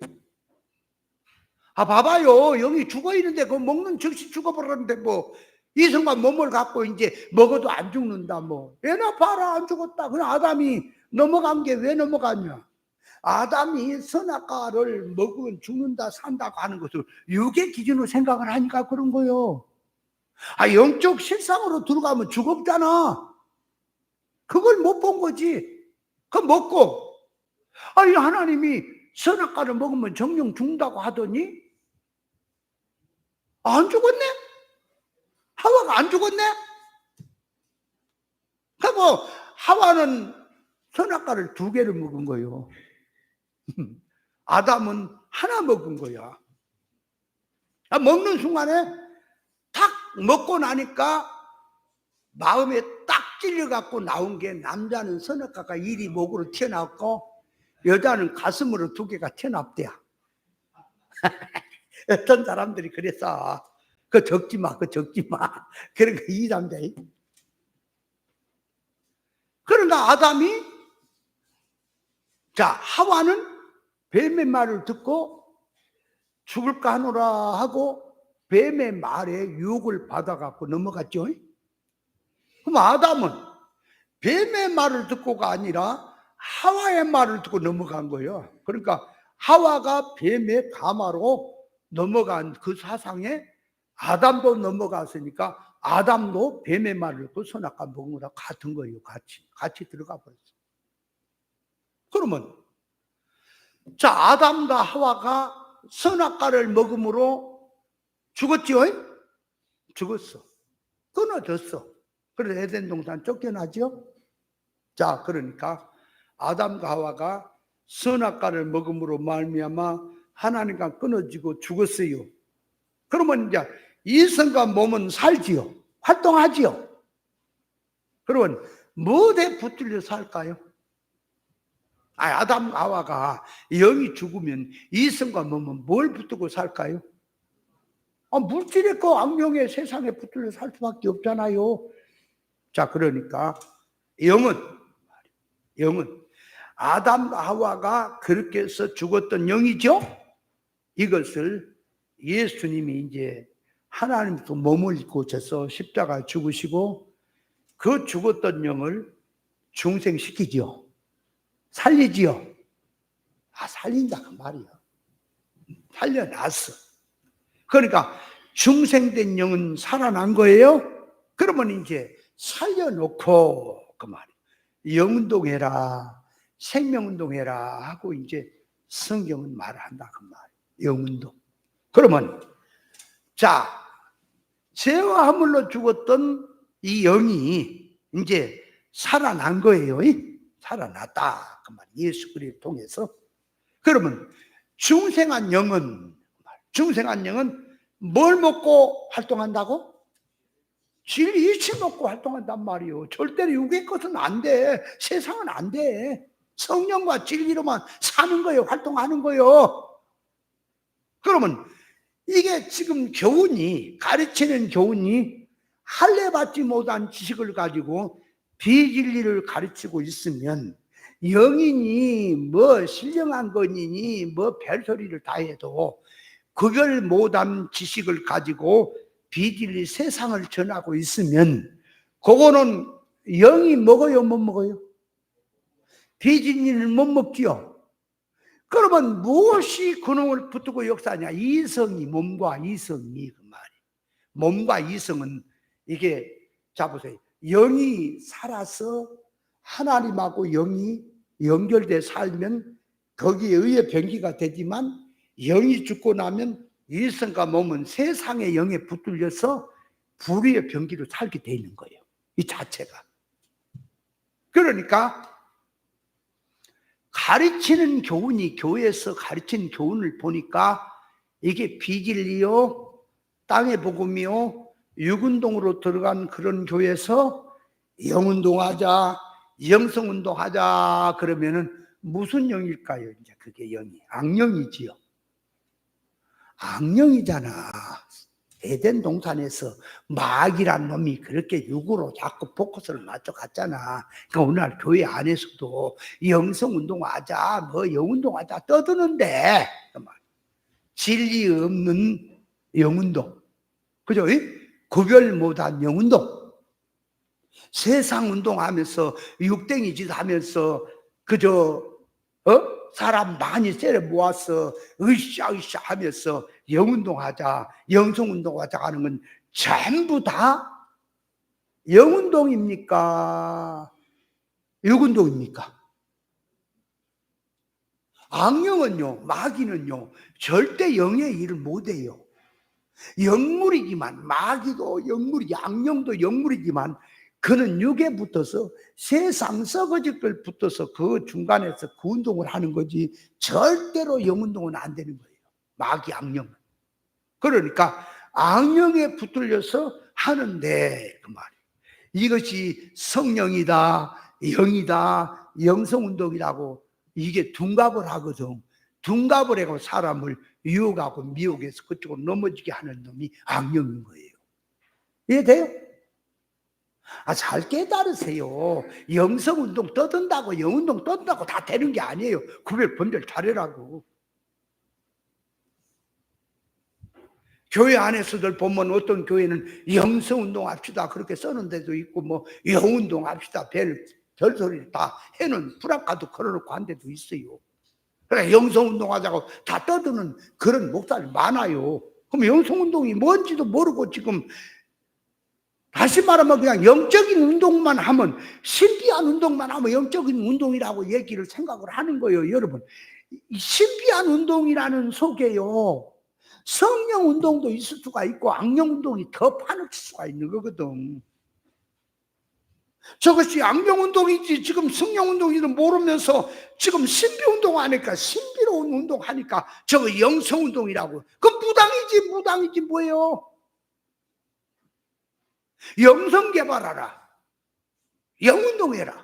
봐봐요. 영이 죽어 있는데 그 먹는 즉시 죽어버렸는데 뭐 이성과 몸을 갖고 이제 먹어도 안 죽는다 뭐. 얘나 봐라 안 죽었다. 그냥 아담이 넘어간 게 왜 넘어갔냐? 아담이 선악과를 먹으면 죽는다 산다고 하는 것을 육의 기준으로 생각을 하니까 그런 거요. 영적 실상으로 들어가면 죽었잖아. 그걸 못 본 거지. 그거 먹고 하나님이 선악과를 먹으면 정령 죽는다고 하더니 안 죽었네? 하와가 안 죽었네? 그리고 하와는 선악과를 2개를 먹은 거예요. 아담은 하나 먹은 거야. 먹는 순간에 탁 먹고 나니까 마음에 딱 찔려갖고 나온 게, 남자는 선악과가 이리 목으로 튀어나왔고 여자는 가슴으로 2개가 튀어나왔대야. 어떤 사람들이 그랬어. 그거 적지 마. 그러니까 이 남자. 그러니까 아담이, 하와는 뱀의 말을 듣고 죽을까 하노라 하고 뱀의 말에 유혹을 받아갖고 넘어갔죠. 그럼 아담은 뱀의 말을 듣고가 아니라 하와의 말을 듣고 넘어간 거예요. 그러니까 하와가 뱀의 가마로 넘어간 그 사상에 아담도 넘어갔으니까 아담도 뱀의 말을 듣고 선악과 먹은 거랑 같은 거예요. 같이 들어가 버렸어요. 그러면 아담과 하와가 선악과를 먹음으로 죽었지요? 죽었어. 끊어졌어. 그래서 에덴 동산 쫓겨나죠? 그러니까 아담과 하와가 선악과를 먹음으로 말미암아 하나님과 끊어지고 죽었어요. 그러면 이제 이성과 몸은 살지요. 활동하지요. 그러면 무엇에 붙들려 살까요? 아담과 하와가 영이 죽으면 이성과 몸은 뭘 붙들고 살까요? 물질의 그 악령의 세상에 붙들려 살 수밖에 없잖아요. 그러니까 영은 아담과 하와가 그렇게 해서 죽었던 영이죠. 이것을 예수님이 이제 하나님도 몸을 입고 오셔서 십자가 죽으시고 그 죽었던 영을 중생시키지요. 살리지요. 살린다 그 말이야. 살려놨어. 그러니까 중생된 영은 살아난 거예요. 그러면 이제 살려놓고 그 말이에요. 영운동해라, 생명운동해라 하고 이제 성경은 말을 한다 그 말이에요. 영운동. 그러면 죄와 허물로 죽었던 이 영이 이제 살아난 거예요. 살아났다 그 말이에요. 예수 그리스도를 통해서. 그러면 중생한 영은 뭘 먹고 활동한다고? 진리이치 먹고 활동한단 말이에요. 절대로 육의 것은 안 돼. 세상은 안 돼. 성령과 진리로만 사는 거예요. 활동하는 거예요. 그러면 이게 지금 가르치는 교훈이 할례받지 못한 지식을 가지고 비진리를 가르치고 있으면 영이니 뭐 신령한 거니 뭐 별소리를 다 해도 구별 못한 지식을 가지고 비진리 세상을 전하고 있으면 그거는 영이 먹어요, 못 먹어요? 비진리는 못 먹지요. 그러면 무엇이 근원을 붙들고 역사하냐? 이성이, 몸과 이성이 그 말이에요. 몸과 이성은 이게 자 보세요. 영이 살아서 하나님하고 영이 연결돼 살면 거기에 의해 병기가 되지만, 영이 죽고 나면 일성과 몸은 세상의 영에 붙들려서 불의의 병기로 살게 돼 있는 거예요. 이 자체가. 그러니까 가르치는 교훈이, 교회에서 가르치는 교훈을 보니까 이게 비진리요, 땅의 복음이요, 육운동으로 들어간 그런 교회에서 영운동하자, 영성운동하자 그러면은 무슨 영일까요? 이제 그게 영이 악령이지요. 악령이잖아. 에덴 동산에서 마귀란 놈이 그렇게 육으로 자꾸 포커스를 맞춰 갔잖아. 그러니까 오늘날 교회 안에서도 영성운동하자, 뭐 영운동하자 떠드는데, 진리 없는 영운동, 그죠? 구별 못한 영운동, 세상 운동하면서 육댕이 짓 하면서 그저 사람 많이 때려 모아서 으쌰으쌰 하면서 영운동하자, 영성운동하자 하는 건 전부 다 영운동입니까? 육운동입니까? 악령은요, 마귀는요, 절대 영의 일을 못해요. 영물이지만, 마귀도 영물이, 악령도 영물이지만 그는 육에 붙어서 세상 썩어질 걸 붙어서 그 중간에서 그 운동을 하는 거지 절대로 영운동은 안 되는 거예요. 마귀 악령은. 그러니까 악령에 붙들려서 하는데 그 말이에요. 이것이 성령이다, 영이다, 영성운동이라고 이게 둔갑을 하거든. 둔갑을 하고 사람을 유혹하고 미혹해서 그쪽으로 넘어지게 하는 놈이 악령인 거예요. 이해돼요? 잘 깨달으세요. 영성운동 떠든다고, 영운동 떠든다고 다 되는 게 아니에요. 구별 분별 잘해라고. 교회 안에서들 보면 어떤 교회는 영성운동 합시다 그렇게 써는 데도 있고, 뭐 영운동 합시다 별소리를 다 해놓은 프라카도 걸어놓고 한 데도 있어요. 그러니까 영성운동 하자고 다 떠드는 그런 목사님 많아요. 그럼 영성운동이 뭔지도 모르고 지금, 다시 말하면 그냥 영적인 운동만 하면, 신비한 운동만 하면 영적인 운동이라고 얘기를 생각을 하는 거예요. 여러분, 신비한 운동이라는 속에요, 성령 운동도 있을 수가 있고 악령 운동이 더 파낼 수가 있는 거거든. 저것이 악령 운동이지 지금 성령 운동인지는 모르면서 지금 신비 운동 하니까, 신비로운 운동 하니까 저거 영성 운동이라고. 그럼 무당이지 뭐예요? 영성 개발하라, 영운동해라.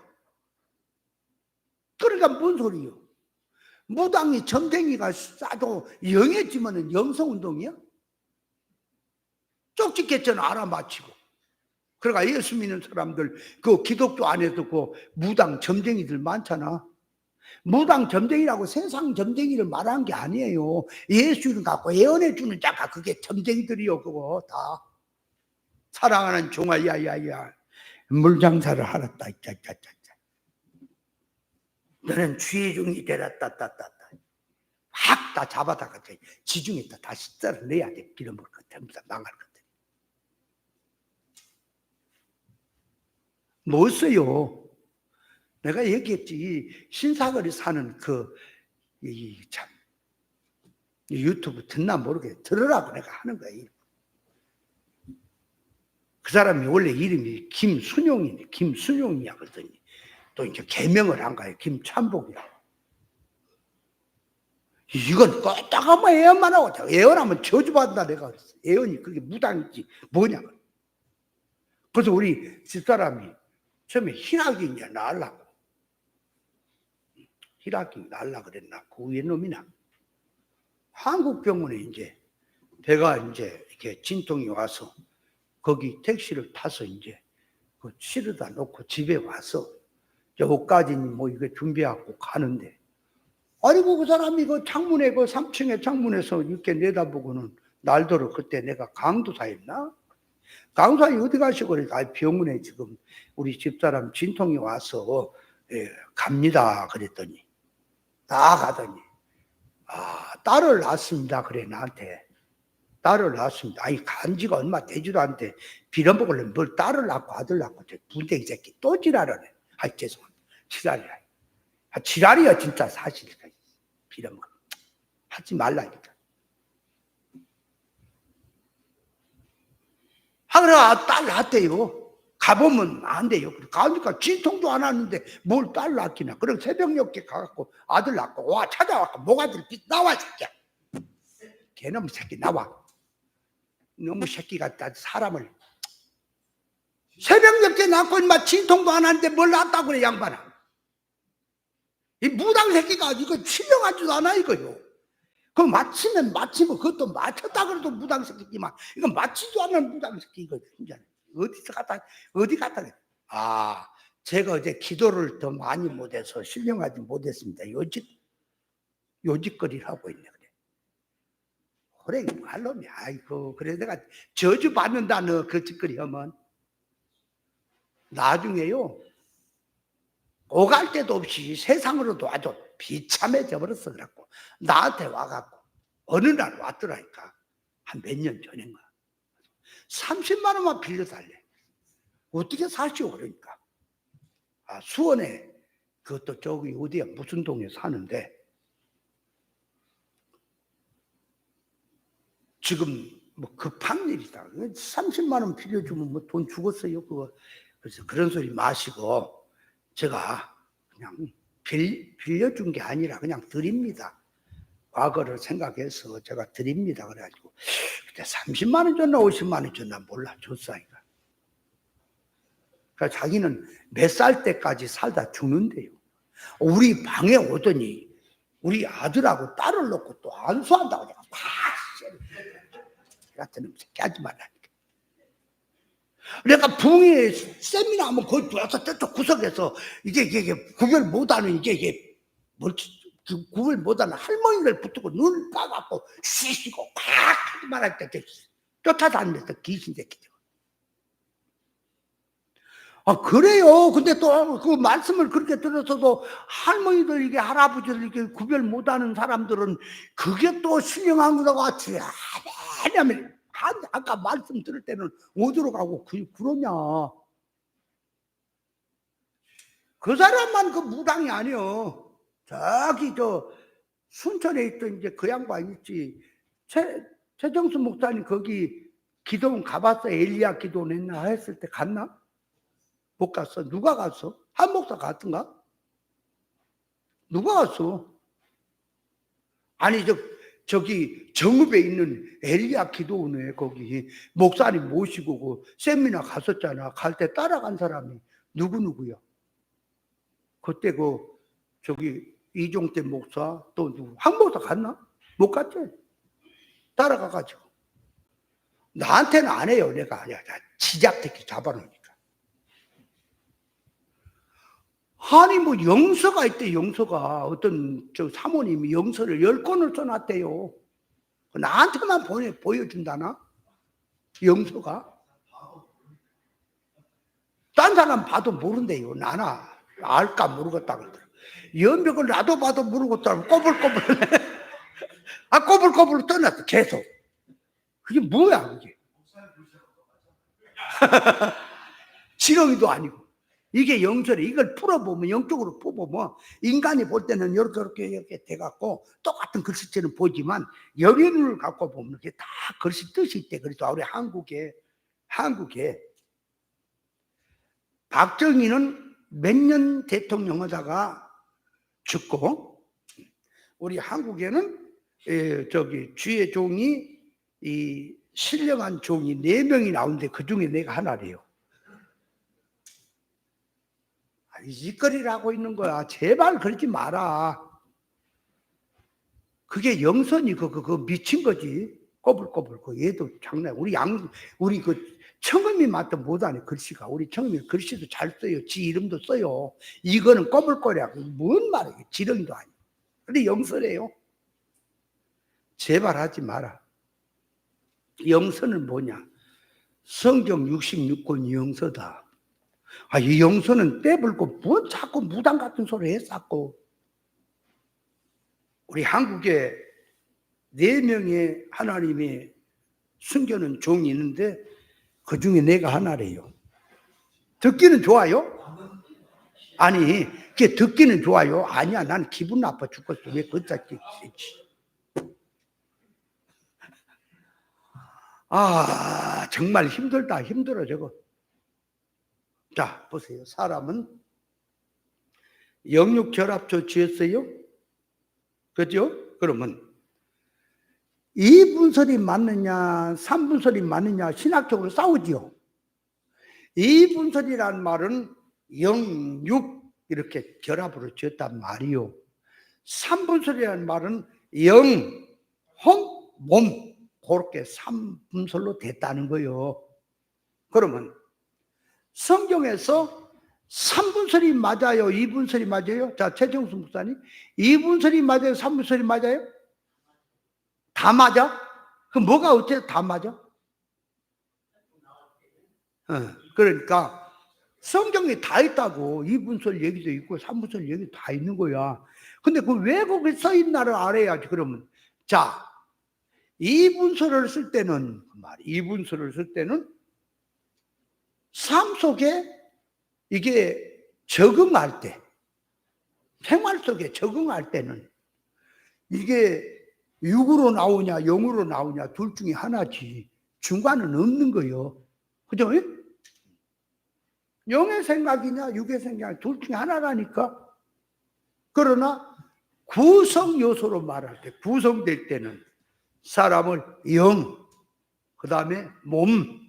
그러니까 뭔 소리요? 무당이 점쟁이가 싸도 영해지면 영성운동이야? 쪽집게처럼 알아맞히고. 그러니까 예수 믿는 사람들, 그 기독교 안에도 그 무당 점쟁이들 많잖아. 무당 점쟁이라고 세상 점쟁이를 말하는 게 아니에요. 예수를 갖고 예언해 주는 자가 그게 점쟁이들이요. 그거 다 사랑하는 종아, 야야야, 물장사를 하랬다, 짜짜짜짜. 너는 취중이 되라, 따따따따. 확 다 잡아다가 지중에다 다시 썰어내야 돼. 빌어먹을 것 전부 다 망할 것들. 뭐 써요? 내가 얘기했지. 신사거리 사는 참 유튜브 듣나 모르게 들으라고 내가 하는 거야. 그 사람이 원래 이름이 김순용이네. 김순용이야 그러더니 또 이제 개명을 한 거예요. 김찬복이라고. 이건 껐다가 뭐 예언만 하고, 예언하면 저주받는다 내가 그랬어. 예언이 그게 무당이지 뭐냐. 그래서 우리 집사람이 처음에 희락이 이제 나으려고, 희락이 나으려고 그랬나 그 위에 놈이나, 한국병원에 이제 배가 이제 이렇게 진통이 와서 거기 택시를 타서 이제 그 실어다 놓고 집에 와서 여기까지 뭐 이거 준비하고 가는데, 아이고 그 사람이 그 창문에, 그 3층의 창문에서 이렇게 내다보고는, 날도로 그때 내가 강도사였나? 강도사님 어디 가시고 그러니까 병원에 지금 우리 집사람 진통이 와서 갑니다 그랬더니, 다 가더니 딸을 낳았습니다 그래 나한테. 딸을 낳았습니다. 아니 간지가 얼마 되지도 않는데 빌어먹으려면 뭘 딸을 낳고 아들 낳고 분댕이 새끼 또 지랄하네. 아이 죄송합니다. 지랄이야. 지랄이야 진짜 사실이니까. 빌어먹으면 하지 말라니까. 그래 딸 낳았대요. 가보면 안 돼요. 가니까 진통도 안 하는데 뭘 딸 낳기나. 그럼 새벽녘에 가갖고 아들 낳고 와 찾아왔고 모가들 나와 새끼야. 개놈 새끼 나와. 너무 새끼 같다 사람을. 새벽녘에 낳고 인마 진통도 안 하는데 뭘 낳았다고 그래 양반아. 이 무당 새끼가 이거 신령하지도 않아 이거요. 그 맞히면 그것도 맞췄다 그래도 무당 새끼지만 이거 맞지도 않는 무당 새끼 이거 진짜. 어디 갔다 제가 어제 기도를 더 많이 못해서 신령하지 못했습니다. 요짓거리를 하고 있네. 그래 말놈이 아이고 그래 내가 저주 받는다 너 그 짓거리 하면 나중에요 오갈 데도 없이 세상으로도 아주 비참해져 버렸어. 그래갖고 나한테 와갖고 어느 날 왔더라니까. 한 몇 년 전인가 30만 원만 빌려달래. 어떻게 사시오 그러니까. 수원에 그것도 저기 어디야 무슨 동에 사는데 지금 뭐 급한 일이다. 30만 원 빌려주면 뭐 돈 죽었어요 그거. 그래서 그런 소리 마시고 제가 그냥 빌려준 게 아니라 그냥 드립니다. 과거를 생각해서 제가 드립니다. 그래가지고 그때 30만 원 줬나 50만 원 줬나 몰라 줬으니까. 그러니까 자기는 몇 살 때까지 살다 죽는데요. 우리 방에 오더니 우리 아들하고 딸을 놓고 또 안수한다고 내가 같은 놈 새끼 하지 말라니까. 내가 붕에 세미나 하면 거기 들어서 저쪽 구석에서 이게 구별 못하는 이게 뭘 구별 못하는 할머니를 붙들고 눈을 까갖고 쉬시고 팍 하지 말라니까 쫓아다니면서 귀신 새끼죠. 그래요. 근데 또 그 말씀을 그렇게 들어서도 할머니들 이게 할아버지들 이게 구별 못하는 사람들은 그게 또 신령한 거라고 하지. 왜냐면 아까 말씀 들을 때는 어디로 가고 그러냐. 그 사람만 그 무당이 아니요. 저기 순천에 있던 이제 그 양반 있지. 최정수 목사님 거기 기도원 가봤어? 엘리야 기도원 했나 했을 때 갔나? 못 갔어. 누가 갔어? 한 목사 갔던가? 누가 갔어? 아니 저기 정읍에 있는 엘리야 기도원에 거기 목사님 모시고 그 세미나 갔었잖아. 갈 때 따라간 사람이 누구야? 그때 저기 이종태 목사 또 누구? 한 목사 갔나? 못 갔지. 따라가가지고 나한테는 안 해요. 내가 지잡새끼 잡아놓으니까. 아니 뭐 영서가 있대. 영서가 어떤 사모님이 영서를 10권을 써놨대요. 나한테만 보여준다나? 영서가? 딴 사람 봐도 모른대요. 나나 알까 모르겠다 그러더라. 연벽을 나도 봐도 모르겠다. 꼬불꼬불 꼬불꼬불 떠났어 계속. 그게 뭐야 그게. 지렁이도 아니고. 이게 영설이 이걸 풀어보면 영적으로 풀어보면 인간이 볼 때는 이렇게 돼갖고 똑같은 글씨체는 보지만 열의 눈을 갖고 보면 이게 다 글씨 뜻이 있대. 그래서 우리 한국에 박정희는 몇 년 대통령 하다가 죽고 우리 한국에는 주의 종이 이 신령한 종이 4명이 나오는데 그 중에 내가 하나래요. 짓거리를 하고 있는 거야. 제발 그러지 마라. 그게 영선이 그 미친 거지. 꼬불꼬불 얘도 장난. 우리 그 청음이 맞도 못하네 글씨가. 우리 청음이 글씨도 잘 써요. 지 이름도 써요. 이거는 꼬불꼬리야. 뭔 말이야. 지렁이도 아니고. 근데 영선이에요. 제발 하지 마라. 영선은 뭐냐? 성경 66권 영서다. 이 영서는 떼불고 뭐 자꾸 무당 같은 소리 했었고. 우리 한국에 4명의 하나님의 숨겨놓은 종이 있는데 그 중에 내가 하나래요. 듣기는 좋아요? 아니, 그게 듣기는 좋아요. 아니야, 난 기분 나빠 죽겠어. 왜 그것다 찍지? 아, 정말 힘들다, 힘들어, 저거. 자, 보세요. 사람은 영육결합조 지었어요? 그죠? 그러면 2분설이 맞느냐, 3분설이 맞느냐, 신학적으로 싸우지요. 2분설이라는 말은 영육 이렇게 결합으로 지었단 말이요. 3분설이라는 말은 영, 홍, 몸 그렇게 3분설로 됐다는 거예요. 그러면 성경에서 3분설이 맞아요? 2분설이 맞아요? 자, 최정수 목사님, 2분설이 맞아요? 3분설이 맞아요? 다 맞아? 그럼 뭐가 어때서 다 맞아? 그러니까 성경에 다 있다고. 2분설 얘기도 있고 3분설 얘기도 다 있는 거야. 근데 그 왜 거기 써 있나를 알아야지. 그러면 자, 2분설을 쓸 때는 2분설을 쓸 때는 삶 속에 이게 적응할 때, 생활 속에 적응할 때는 이게 6으로 나오냐 0으로 나오냐 둘 중에 하나지 중간은 없는 거예요. 그죠? 0의 생각이냐 6의 생각이냐 둘 중에 하나라니까. 그러나 구성 요소로 말할 때, 구성될 때는 사람을 영, 그 다음에 몸,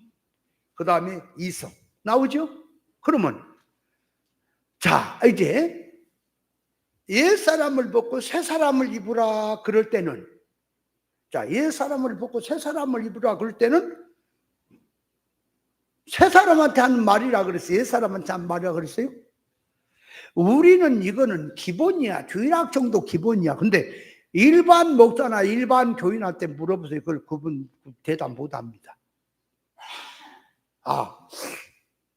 그 다음에 이성 나오죠? 그러면 자, 이제 옛사람을 벗고 새사람을 입으라 그럴 때는, 자, 옛사람을 벗고 새사람을 입으라 그럴 때는 새사람한테 한 말이라 그랬어요? 옛사람한테 한 말이라 그랬어요? 우리는 이거는 기본이야. 주일학 정도 기본이야. 근데 일반 목사나 일반 교인한테 물어보세요. 그걸 그분 대답 못 합니다. 아,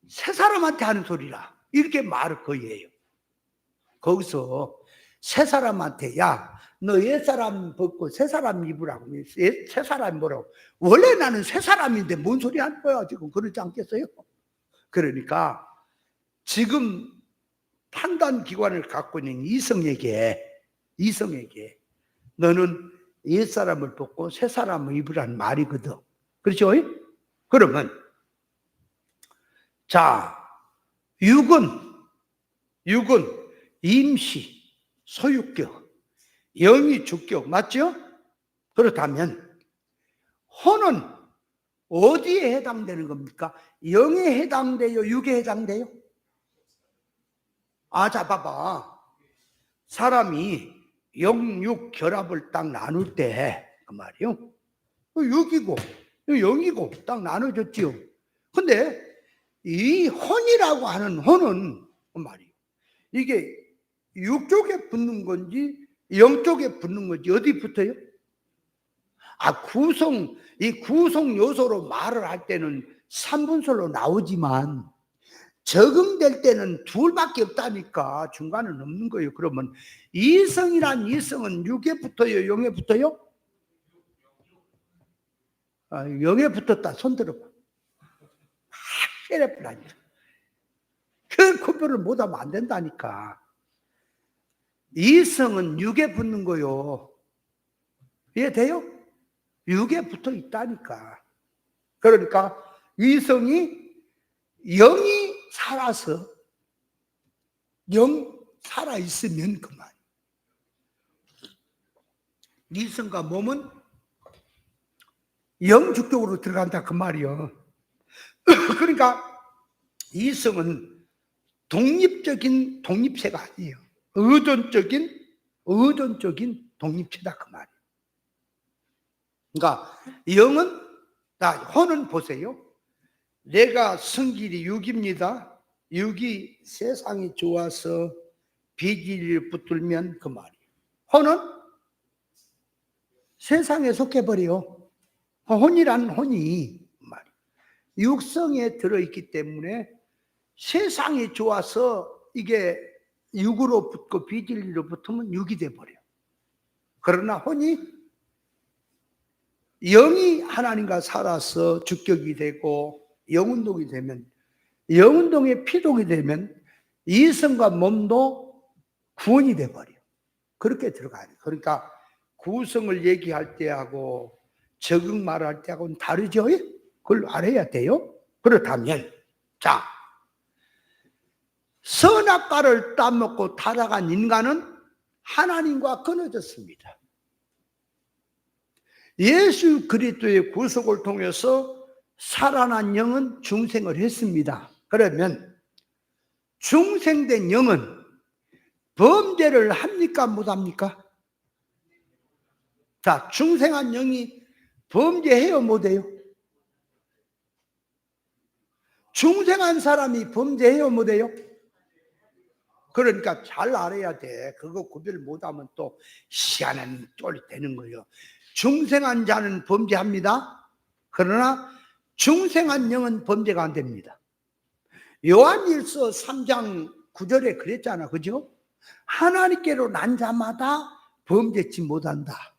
새 사람한테 하는 소리라. 이렇게 말을 거의 해요. 거기서 새 사람한테, 야, 너 옛사람 벗고 새 사람 입으라고. 새 사람이 뭐라고. 원래 나는 새 사람인데 뭔 소리 하는 거야. 지금 그러지 않겠어요? 그러니까 지금 판단 기관을 갖고 있는 이성에게 너는 옛사람을 벗고 새사람을 입으라는 말이거든. 그렇죠? 그러면 자, 육은 임시, 소유격, 영이 주격 맞죠? 그렇다면 혼은 어디에 해당되는 겁니까? 영에 해당돼요? 육에 해당돼요? 아, 자, 봐봐. 사람이 영육 결합을 딱 나눌 때, 그 말이요. 6이고, 0이고, 딱 나눠졌지요. 근데 이 혼이라고 하는 혼은, 그 말이요. 이게 6쪽에 붙는 건지, 0쪽에 붙는 건지, 어디 붙어요? 아, 이 구성 요소로 말을 할 때는 3분설로 나오지만, 적응될 때는 둘밖에 없다니까 중간은 없는 거예요. 그러면 이성이란 이성은 6에 붙어요? 0에 붙어요? 아, 0에 붙었다. 손 들어봐. 확실해. 그 구별을 못하면 안 된다니까. 이성은 6에 붙는 거요. 이해돼요? 6에 붙어 있다니까. 그러니까 이성이 0이 살아서 영 살아있으면 그만. 이성과 몸은 영주격으로 들어간다 그 말이요. 그러니까 이성은 독립적인 독립체가 아니에요. 의존적인 독립체다 그 말이에요. 그러니까 영은, 혼은 보세요. 내가 성질이 6입니다. 6이 세상이 좋아서 비질을 붙들면 그 말이에요. 혼은 세상에 속해버려요. 혼이란 혼이 말이에요. 육성에 들어있기 때문에 세상이 좋아서 이게 6으로 붙고 비질리로 붙으면 6이 돼버려요. 그러나 혼이 영이 하나님과 살아서 주격이 되고 영운동이 되면, 영운동의 피동이 되면 이성과 몸도 구원이 돼버려. 그렇게 들어가야 돼. 그러니까 구성을 얘기할 때하고 적응 말할 때하고는 다르죠. 그걸 알아야 돼요. 그렇다면, 자, 선악과를 따먹고 타락한 인간은 하나님과 끊어졌습니다. 예수 그리스도의 구속을 통해서 살아난 영은 중생을 했습니다. 그러면 중생된 영은 범죄를 합니까 못합니까? 자, 중생한 영이 범죄해요 못해요? 중생한 사람이 범죄해요 못해요? 그러니까 잘 알아야 돼. 그거 구별 못하면 또 희한한 쫄이 되는 거예요. 중생한 자는 범죄합니다. 그러나 중생한 영은 범죄가 안 됩니다. 요한일서 3장 9절에 그랬잖아. 그죠? 하나님께로 난 자마다 범죄치 못한다.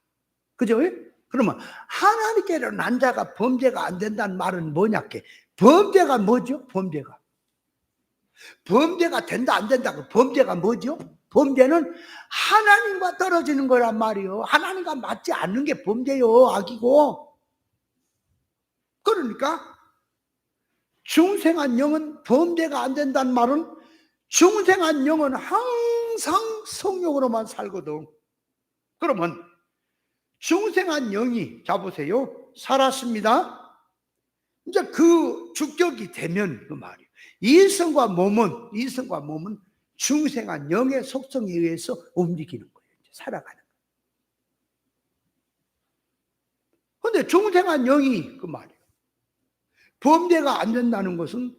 그죠? 그러면 하나님께로 난 자가 범죄가 안 된다는 말은 뭐냐께? 범죄가 뭐죠? 범죄가 된다 안 된다. 범죄가 뭐죠? 범죄는 하나님과 떨어지는 거란 말이요. 하나님과 맞지 않는 게 범죄요. 악이고. 그러니까 중생한 영은 범죄가 안 된다는 말은 중생한 영은 항상 성령으로만 살거든. 그러면 중생한 영이, 자 보세요, 살았습니다. 이제 그 주격이 되면 그 말이에요. 이성과 몸은 중생한 영의 속성에 의해서 움직이는 거예요. 살아가는 거예요. 그런데 중생한 영이 그 말이에요. 범죄가 안 된다는 것은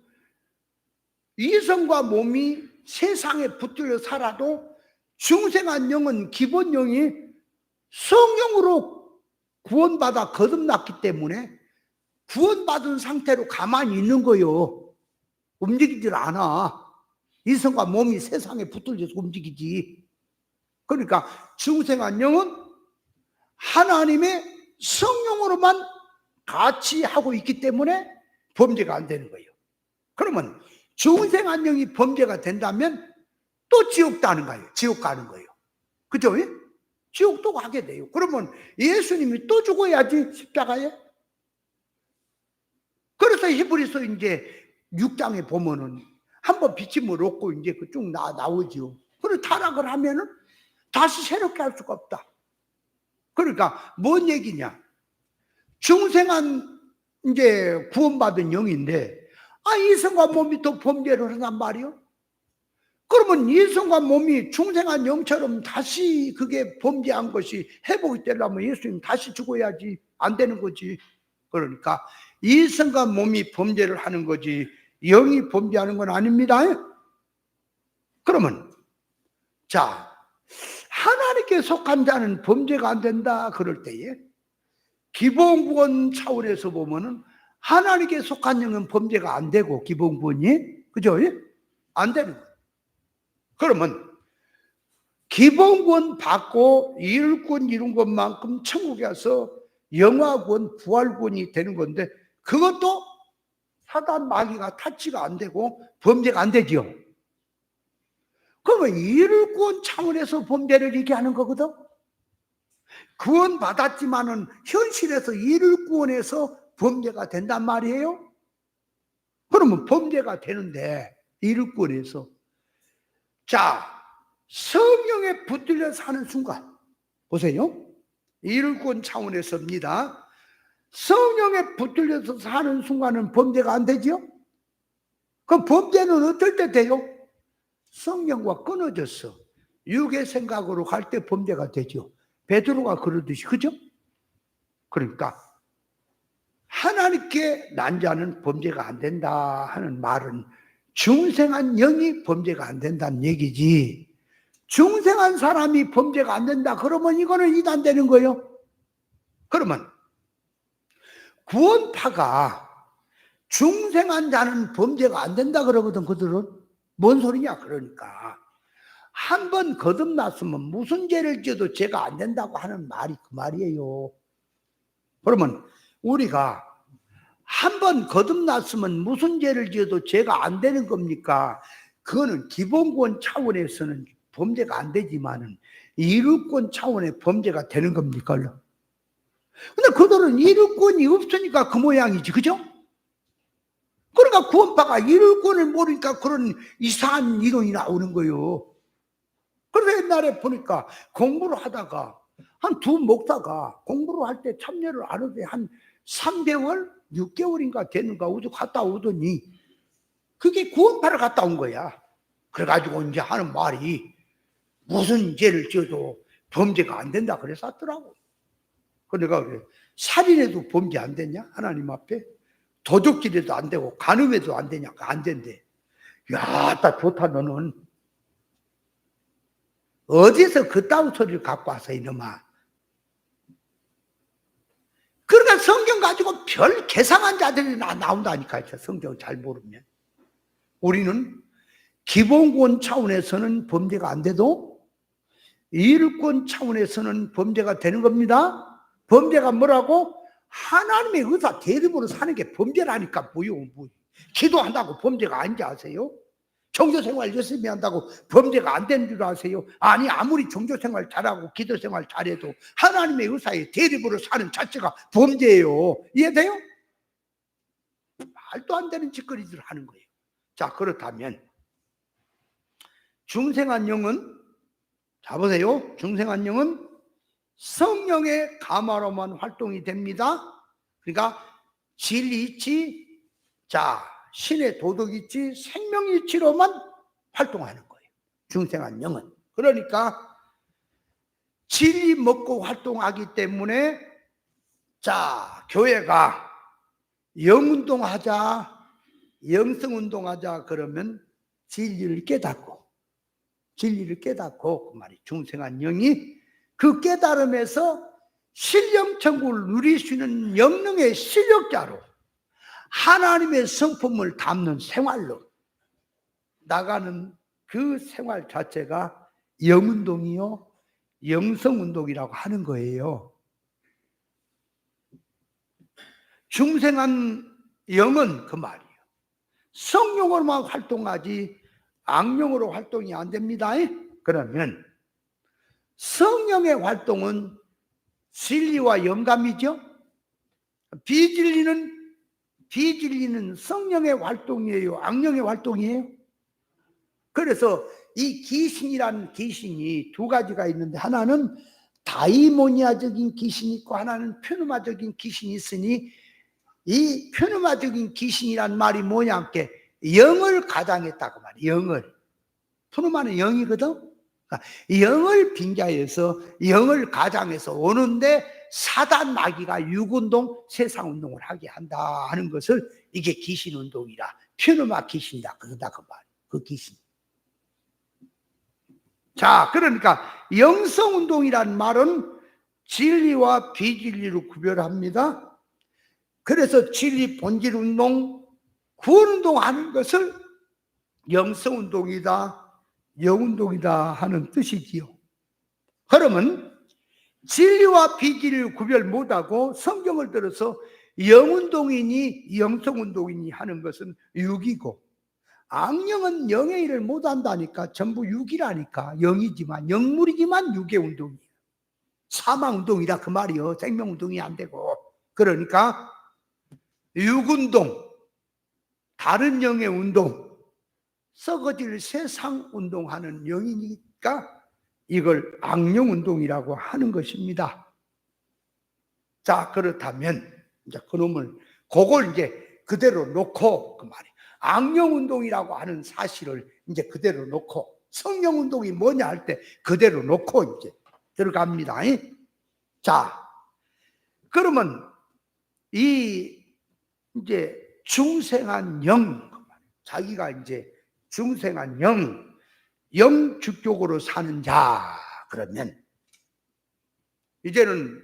이성과 몸이 세상에 붙들려 살아도 중생한 영은 기본 영이 성령으로 구원받아 거듭났기 때문에 구원받은 상태로 가만히 있는 거예요. 움직이질 않아. 이성과 몸이 세상에 붙들려서 움직이지. 그러니까 중생한 영은 하나님의 성령으로만 같이 하고 있기 때문에 범죄가 안 되는 거예요. 그러면 중생한 영이 범죄가 된다면 또 지옥 가는 거예요. 지옥 가는 거예요. 그죠? 지옥도 가게 돼요. 그러면 예수님이 또 죽어야지, 십자가에. 그래서 히브리서 이제 6장에 보면은 한번 비침을 얻고 이제 쭉 나오죠. 그리고 타락을 하면은 다시 새롭게 할 수가 없다. 그러니까 뭔 얘기냐? 중생한 이제 구원받은 영인데, 이성과 몸이 또 범죄를 한단 말이요. 그러면 이성과 몸이 중생한 영처럼 다시 그게 범죄한 것이 회복이 되려면 예수님 다시 죽어야지. 안 되는 거지. 그러니까 이성과 몸이 범죄를 하는 거지 영이 범죄하는 건 아닙니다. 그러면 자, 하나님께 속한 자는 범죄가 안 된다 그럴 때에 기본구원 차원에서 보면은 하나님께 속한 영은 범죄가 안 되고, 기본구원이, 그죠? 안 되는 거예요. 그러면 기본구원 받고 일꾼 이룬 것만큼 천국에 가서 영화구원, 부활구원이 되는 건데, 그것도 사단 마귀가 타치가 안 되고 범죄가 안 되죠. 그러면 일꾼 차원에서 범죄를 얘기하는 거거든. 구원 받았지만은 현실에서 일꾼에서 범죄가 된단 말이에요. 그러면 범죄가 되는데 일꾼에서, 자, 성령에 붙들려 사는 순간 보세요. 일꾼 차원에서입니다. 성령에 붙들려서 사는 순간은 범죄가 안 되죠. 그럼 범죄는 어떨 때 돼요? 성령과 끊어져서 육의 생각으로 갈 때 범죄가 되죠. 베드로가 그러듯이, 그죠? 그러니까 하나님께 난 자는 범죄가 안 된다 하는 말은 중생한 영이 범죄가 안 된다는 얘기지, 중생한 사람이 범죄가 안 된다 그러면 이거는 이단되는 거예요. 그러면 구원파가 중생한 자는 범죄가 안 된다 그러거든. 그들은 뭔 소리냐. 그러니까 한 번 거듭났으면 무슨 죄를 지어도 죄가 안 된다고 하는 말이 그 말이에요. 그러면 우리가 한번 거듭났으면 무슨 죄를 지어도 죄가 안 되는 겁니까? 그거는 기본권 차원에서는 범죄가 안 되지만은 이루권 차원의 범죄가 되는 겁니까? 근데 그들은 이루권이 없으니까 그 모양이지, 그죠? 그러니까 구원파가 이루권을 모르니까 그런 이상한 이론이 나오는 거예요. 그래서 옛날에 보니까 공부를 하다가 한 두 목사가 공부를 할 때 참여를 안 하는데 한 3개월, 6개월인가 됐는가 어디 갔다 오더니 그게 구원파를 갔다 온 거야. 그래가지고 이제 하는 말이 무슨 죄를 지어도 범죄가 안 된다 그랬었더라고. 그러니까 그래, 살인해도 범죄 안 되냐? 하나님 앞에. 도둑질해도 안 되고 간음해도 안 되냐? 안 된대. 야, 딱 좋다 너는. 어디서 그따위 소리를 갖고 와서 이놈아. 그러니까 성경 가지고 별 개상한 자들이 나온다니까. 성경 잘 모르면. 우리는 기본권 차원에서는 범죄가 안 돼도 이율권 차원에서는 범죄가 되는 겁니다. 범죄가 뭐라고? 하나님의 의사 대립으로 사는 게 범죄라니까. 뭐요? 기도한다고 범죄가 아닌지 아세요? 종교생활 열심히 한다고 범죄가 안 되는 줄 아세요? 아니, 아무리 종교생활 잘하고 기도생활 잘해도 하나님의 의사에 대립으로 사는 자체가 범죄예요. 이해돼요? 말도 안 되는 짓거리들을 하는 거예요. 자, 그렇다면 중생한 영은, 자 보세요, 중생한 영은 성령의 감화로만 활동이 됩니다. 그러니까 진리이치, 자, 신의 도덕이치, 생명이치로만 활동하는 거예요. 중생한 영은. 그러니까 진리 먹고 활동하기 때문에, 자, 교회가 영운동하자, 영성운동하자 그러면 진리를 깨닫고 그 말이 중생한 영이 그 깨달음에서 신령천국을 누릴 수 있는 영능의 실력자로 하나님의 성품을 담는 생활로 나가는 그 생활 자체가 영운동이요, 영성운동이라고 하는 거예요. 중생한 영은 그 말이에요. 성령으로만 활동하지 악령으로 활동이 안 됩니다. 그러면 성령의 활동은 진리와 영감이죠. 비진리는 성령의 활동이에요, 악령의 활동이에요? 그래서 이 귀신이라는 귀신이 두 가지가 있는데, 하나는 다이모니아적인 귀신이 있고 하나는 퓨누마적인 귀신이 있으니, 이 퓨누마적인 귀신이란 말이 뭐냐면 영을 가장했다고 말이에요. 영을. 푸누마는 영이거든. 영을 빙자해서 영을 가장해서 오는데 사단 마귀가 육운동, 세상운동을 하게 한다 하는 것을 이게 귀신운동이라, 퓨누마 귀신이다 그러다 그 말. 그 귀신. 자, 그러니까 영성운동이란 말은 진리와 비진리로 구별합니다. 그래서 진리 본질운동, 구원운동 하는 것을 영성운동이다, 영운동이다 하는 뜻이지요. 그러면 진리와 비진리를 구별 못하고 성경을 들어서 영운동이니 영성운동이니 하는 것은 육이고, 악령은 영의 일을 못한다니까. 전부 육이라니까. 영이지만, 영물이지만 육의 운동이에요. 사망운동이라 그 말이요. 생명운동이 안 되고. 그러니까 육운동, 다른 영의 운동, 썩어질 세상 운동하는 영이니까 이걸 악령운동이라고 하는 것입니다. 자, 그렇다면 이제 그놈을 그걸 이제 그대로 놓고 그 말이에요. 악령운동이라고 하는 사실을 이제 그대로 놓고, 성령운동이 뭐냐 할 때 그대로 놓고 이제 들어갑니다. 자, 그러면 이 이제 중생한 영, 자기가 이제 중생한 영주격으로 사는 자, 그러면 이제는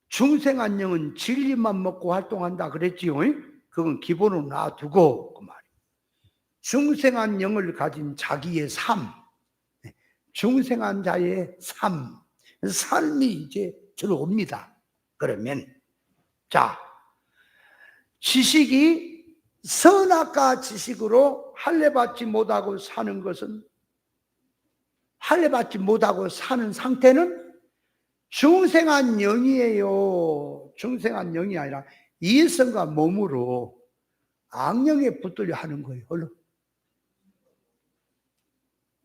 중생한 영은 진리만 먹고 활동한다 그랬지요. 그건 기본으로 놔두고 그 말이에요. 중생한 영을 가진 자기의 삶, 중생한 자의 삶이 이제 들어옵니다. 그러면 자, 지식이 선악과 지식으로 할례받지 못하고 사는 것은, 할례받지 못하고 사는 상태는 중생한 영이에요. 중생한 영이 아니라 이성과 몸으로 악령에 붙들려 하는 거예요. 얼른.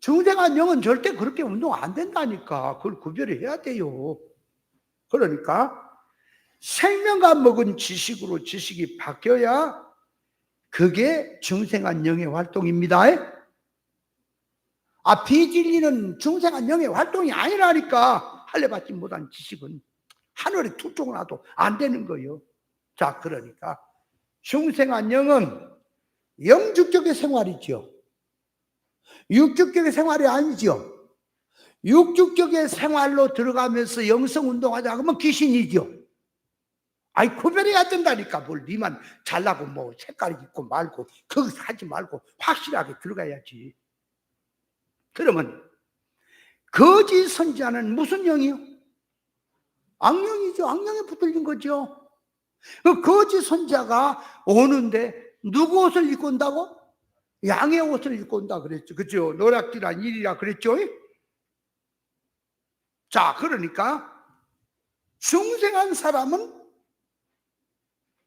중생한 영은 절대 그렇게 운동 안 된다니까. 그걸 구별해야 돼요. 그러니까 생명과 먹은 지식으로 지식이 바뀌어야 그게 중생한 영의 활동입니다. 비진리는 중생한 영의 활동이 아니라니까. 할례받지 못한 지식은 하늘에 툭 쫓아놔도 안 되는 거예요. 자, 그러니까 중생한 영은 영주격의 생활이죠. 육주격의 생활이 아니죠. 육주격의 생활로 들어가면서 영성운동하자 그러면 귀신이죠. 구별해야 된다니까. 뭘 니만 잘나고 뭐 색깔이 있고 말고 거기서 하지 말고 확실하게 들어가야지. 그러면 거짓 선지자는 무슨 영이요? 악령이죠. 악령에 붙들린 거죠. 그 거짓 선지자가 오는데 누구 옷을 입고 온다고? 양의 옷을 입고 온다 그랬죠. 그죠? 노략질한 일이라 그랬죠. 자, 그러니까 중생한 사람은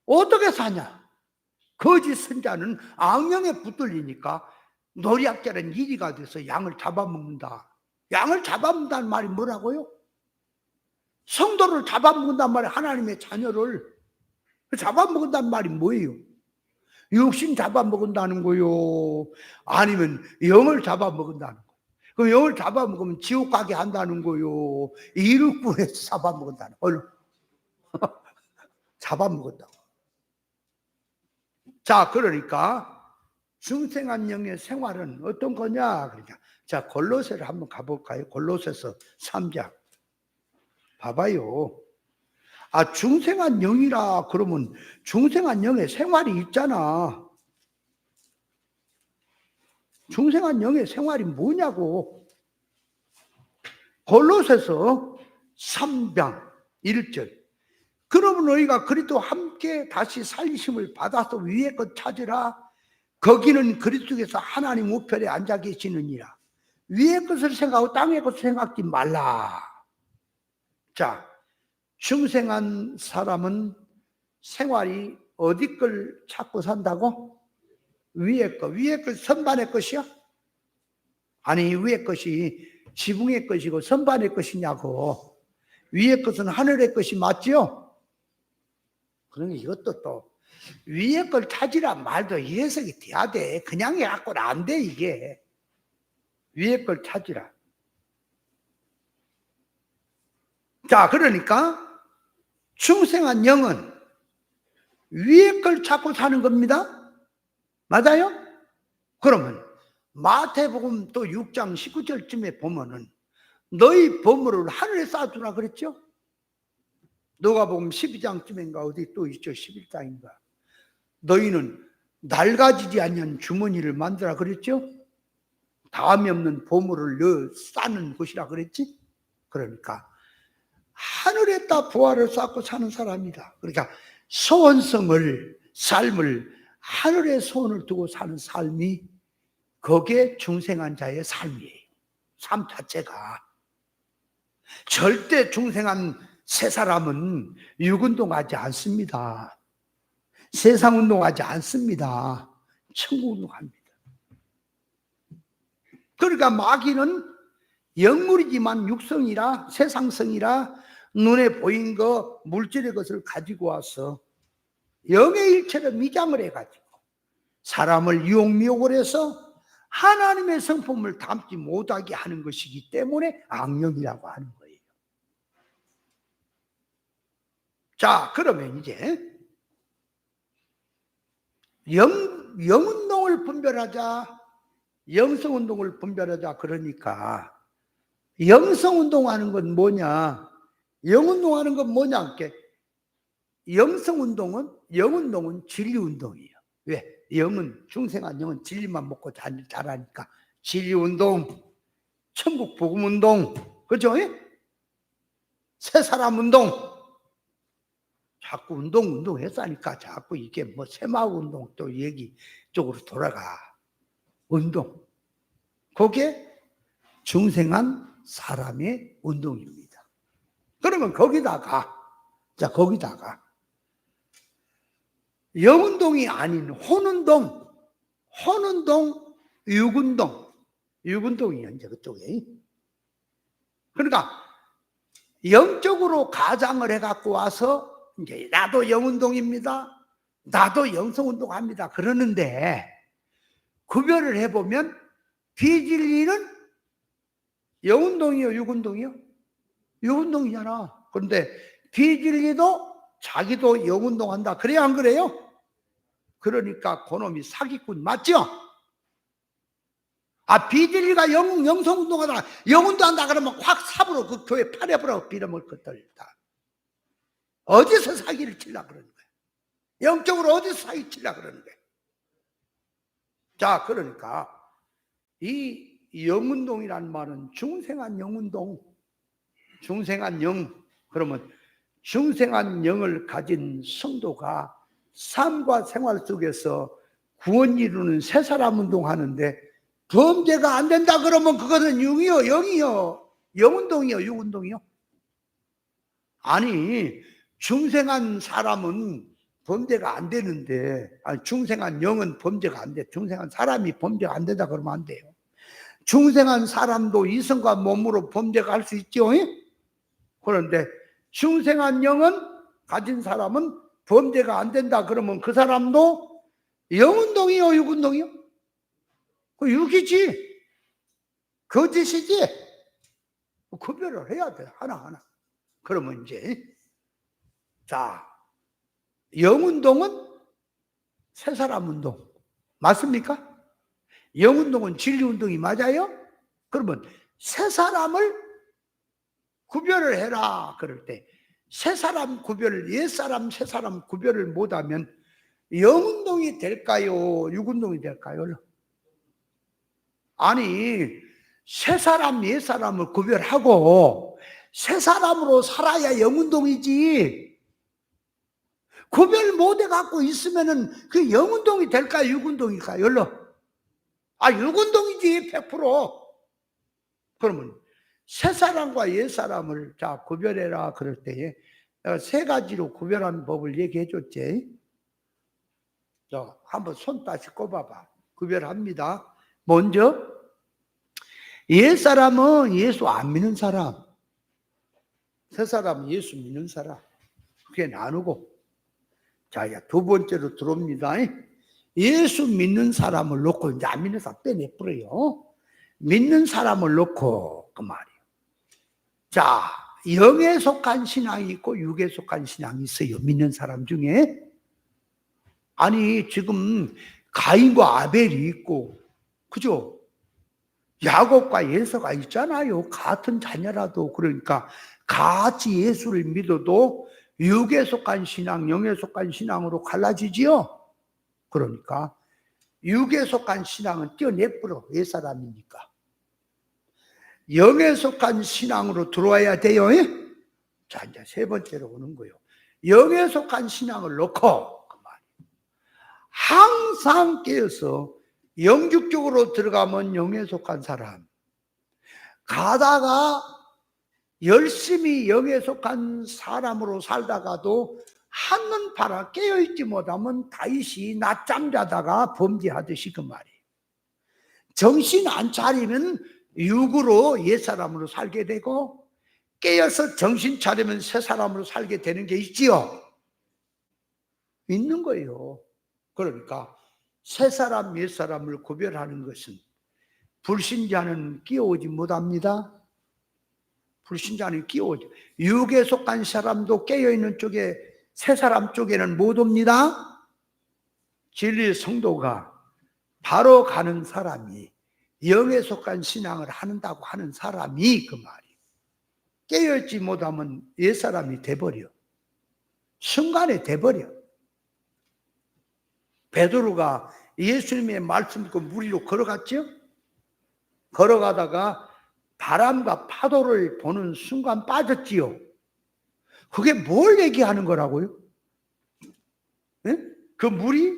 어떻게 사냐? 거짓 선자는 악령에 붙들리니까 노략질한 일이가 돼서 양을 잡아먹는다. 양을 잡아먹는다는 말이 뭐라고요? 성도를 잡아먹는단 말이 하나님의 자녀를 잡아먹는다는 말이 뭐예요? 육신 잡아먹는다는 거요? 아니면 영을 잡아먹는다는 거요? 그 영을 잡아먹으면 지옥 가게 한다는 거요? 이를 구해서 잡아먹는다는 거요? 잡아먹었다고. 자, 그러니까 중생한 영의 생활은 어떤 거냐? 그러니까 자, 골로새를 한번 가볼까요? 골로새서 3장 봐봐요. 중생한 영이라 그러면 중생한 영의 생활이 있잖아. 중생한 영의 생활이 뭐냐고. 골로새서 3장 1절. 그러면 너희가 그리스도와 함께 다시 살리심을 받아서 위의 것 찾으라. 거기는 그리스도께서 하나님 우편에 앉아 계시느니라. 위의 것을 생각하고 땅의 것을 생각지 말라. 자, 중생한 사람은 생활이 어디 걸 찾고 산다고? 위의 것. 위의 것 선반의 것이야? 아니, 위의 것이 지붕의 것이고 선반의 것이냐고. 위의 것은 하늘의 것이 맞죠? 그러니 이것도 또 위의 걸 찾으라 말도 해석이 돼야 돼. 그냥 해갖고는 안 돼, 이게. 위의 걸 찾으라. 자, 그러니까 중생한 영은 위의 걸 찾고 사는 겁니다. 맞아요? 그러면 마태복음 또 6장 19절쯤에 보면은 너희 보물을 하늘에 쌓아두라 그랬죠? 누가복음 12장쯤인가 어디 또 있죠? 11장인가. 너희는 낡아지지 않는 주머니를 만들라 그랬죠? 다음이 없는 보물을 넣어 쌓는 곳이라 그랬지? 그러니까 하늘에다 부활을 쌓고 사는 사람이다. 그러니까 소원성을, 삶을 하늘에 소원을 두고 사는 삶이 그게 중생한 자의 삶이에요. 삶 자체가. 절대 중생한 새 사람은 육운동하지 않습니다. 세상 운동하지 않습니다. 천국 운동합니다. 그러니까 마귀는 영물이지만 육성이라 세상성이라 눈에 보인 거 물질의 것을 가지고 와서 영의 일체를 미장을 해가지고 사람을 유혹미혹을 해서 하나님의 성품을 담지 못하게 하는 것이기 때문에 악령이라고 하는 거예요. 자, 그러면 이제 영운동을 분별하자, 영성운동을 분별하자. 그러니까 영성운동하는 건 뭐냐, 영운동하는 건 뭐냐. 영운동은 진리운동이에요. 왜? 영은, 중생한 영은 진리만 먹고 자라니까 진리운동, 천국 복음운동, 그죠? 새사람 운동. 자꾸 운동 했으니까 자꾸 이게 뭐 새마을 운동 또 얘기 쪽으로 돌아가. 운동. 그게 중생한 사람의 운동입니다. 그러면 거기다가 영운동이 아닌 혼운동, 육운동이요, 이제 그쪽에. 그러니까 영적으로 가장을 해갖고 와서 이제 나도 영운동입니다. 나도 영성운동합니다. 그러는데 구별을 해보면 비진리는 영운동이요, 육운동이요? 육운동이잖아. 그런데 비진리도 자기도 영운동한다. 그래야 안 그래요? 그러니까 그놈이 사기꾼 맞죠? 비진리가 영성운동하다, 영운동한다 그러면 확 삽으로 그 교회 파내버려 빌어먹을 것들 다. 어디서 사기를 치려고 그러는 거야? 영적으로 어디서 사기 치려고 그러는 거야? 자, 그러니까 이 영운동이란 말은 중생한 영운동, 중생한 영. 그러면 중생한 영을 가진 성도가 삶과 생활 속에서 구원 이루는 새 사람 운동하는데 범죄가 안 된다 그러면 그것은 영이요, 영이요, 영운동이요, 육운동이요? 아니, 중생한 사람은 범죄가 안 되는데, 중생한 영은 범죄가 안 돼. 중생한 사람이 범죄가 안 된다 그러면 안 돼요. 중생한 사람도 이성과 몸으로 범죄가 할 수 있죠. 그런데 중생한 영은 가진 사람은 범죄가 안 된다 그러면 그 사람도 영운동이요, 육운동이요? 그 육이지, 거짓이지. 구별을 해야 돼, 하나하나. 그러면 이제 자, 영운동은 새 사람 운동 맞습니까? 영운동은 진리운동이 맞아요? 그러면 새 사람을 구별을 해라 그럴 때 새 사람 구별, 옛사람 새 사람 구별을 못하면 영운동이 될까요, 육운동이 될까요? 아니, 새 사람 옛사람을 구별하고 새 사람으로 살아야 영운동이지. 구별 못해 갖고 있으면은 그 영운동이 될까요, 육운동일까요? 육운동이지 100%. 그러면 새 사람과 옛 사람을 자 구별해라 그럴 때에 세 가지로 구별하는 법을 얘기해 줬지. 자, 한번 손 다시 꼽아봐. 구별합니다. 먼저 옛 사람은 예수 안 믿는 사람, 새 사람은 예수 믿는 사람. 그게 나누고. 자, 두 번째로 들어옵니다. 예수 믿는 사람을 놓고 이제 안 믿는 사람 빼내버려요. 믿는 사람을 놓고 그 말이에요. 자, 영에 속한 신앙이 있고 육에 속한 신앙이 있어요. 믿는 사람 중에. 아니, 지금 가인과 아벨이 있고, 그죠? 야곱과 예서가 있잖아요. 같은 자녀라도. 그러니까 같이 예수를 믿어도 육에 속한 신앙, 영에 속한 신앙으로 갈라지지요. 그러니까 육에 속한 신앙은 떼어내버려. 옛사람이니까. 영에 속한 신앙으로 들어와야 돼요. 자, 이제 세 번째로 오는 거예요. 영에 속한 신앙을 놓고 그 말이에요. 항상 깨어서 영육적으로 들어가면 영에 속한 사람, 가다가 열심히 영에 속한 사람으로 살다가도 한눈 팔아 깨어있지 못하면 다윗이 낮잠 자다가 범죄하듯이 그 말이에요. 정신 안 차리면 육으로 옛사람으로 살게 되고 깨어서 정신 차리면 새 사람으로 살게 되는 게 있지요. 있는 거예요. 그러니까 새 사람, 옛 사람을 구별하는 것은 불신자는 끼어오지 못합니다. 불신자는 끼어오지. 육에 속한 사람도 깨어있는 쪽에 새 사람 쪽에는 못 옵니다. 진리 성도가 바로 가는 사람이 영에 속한 신앙을 한다고 하는 사람이 그 말이에요. 깨어있지 못하면 옛사람이 돼버려. 순간에 돼버려. 베드로가 예수님의 말씀 듣고 물 위로 걸어갔죠? 걸어가다가 바람과 파도를 보는 순간 빠졌지요. 그게 뭘 얘기하는 거라고요? 예? 그 물이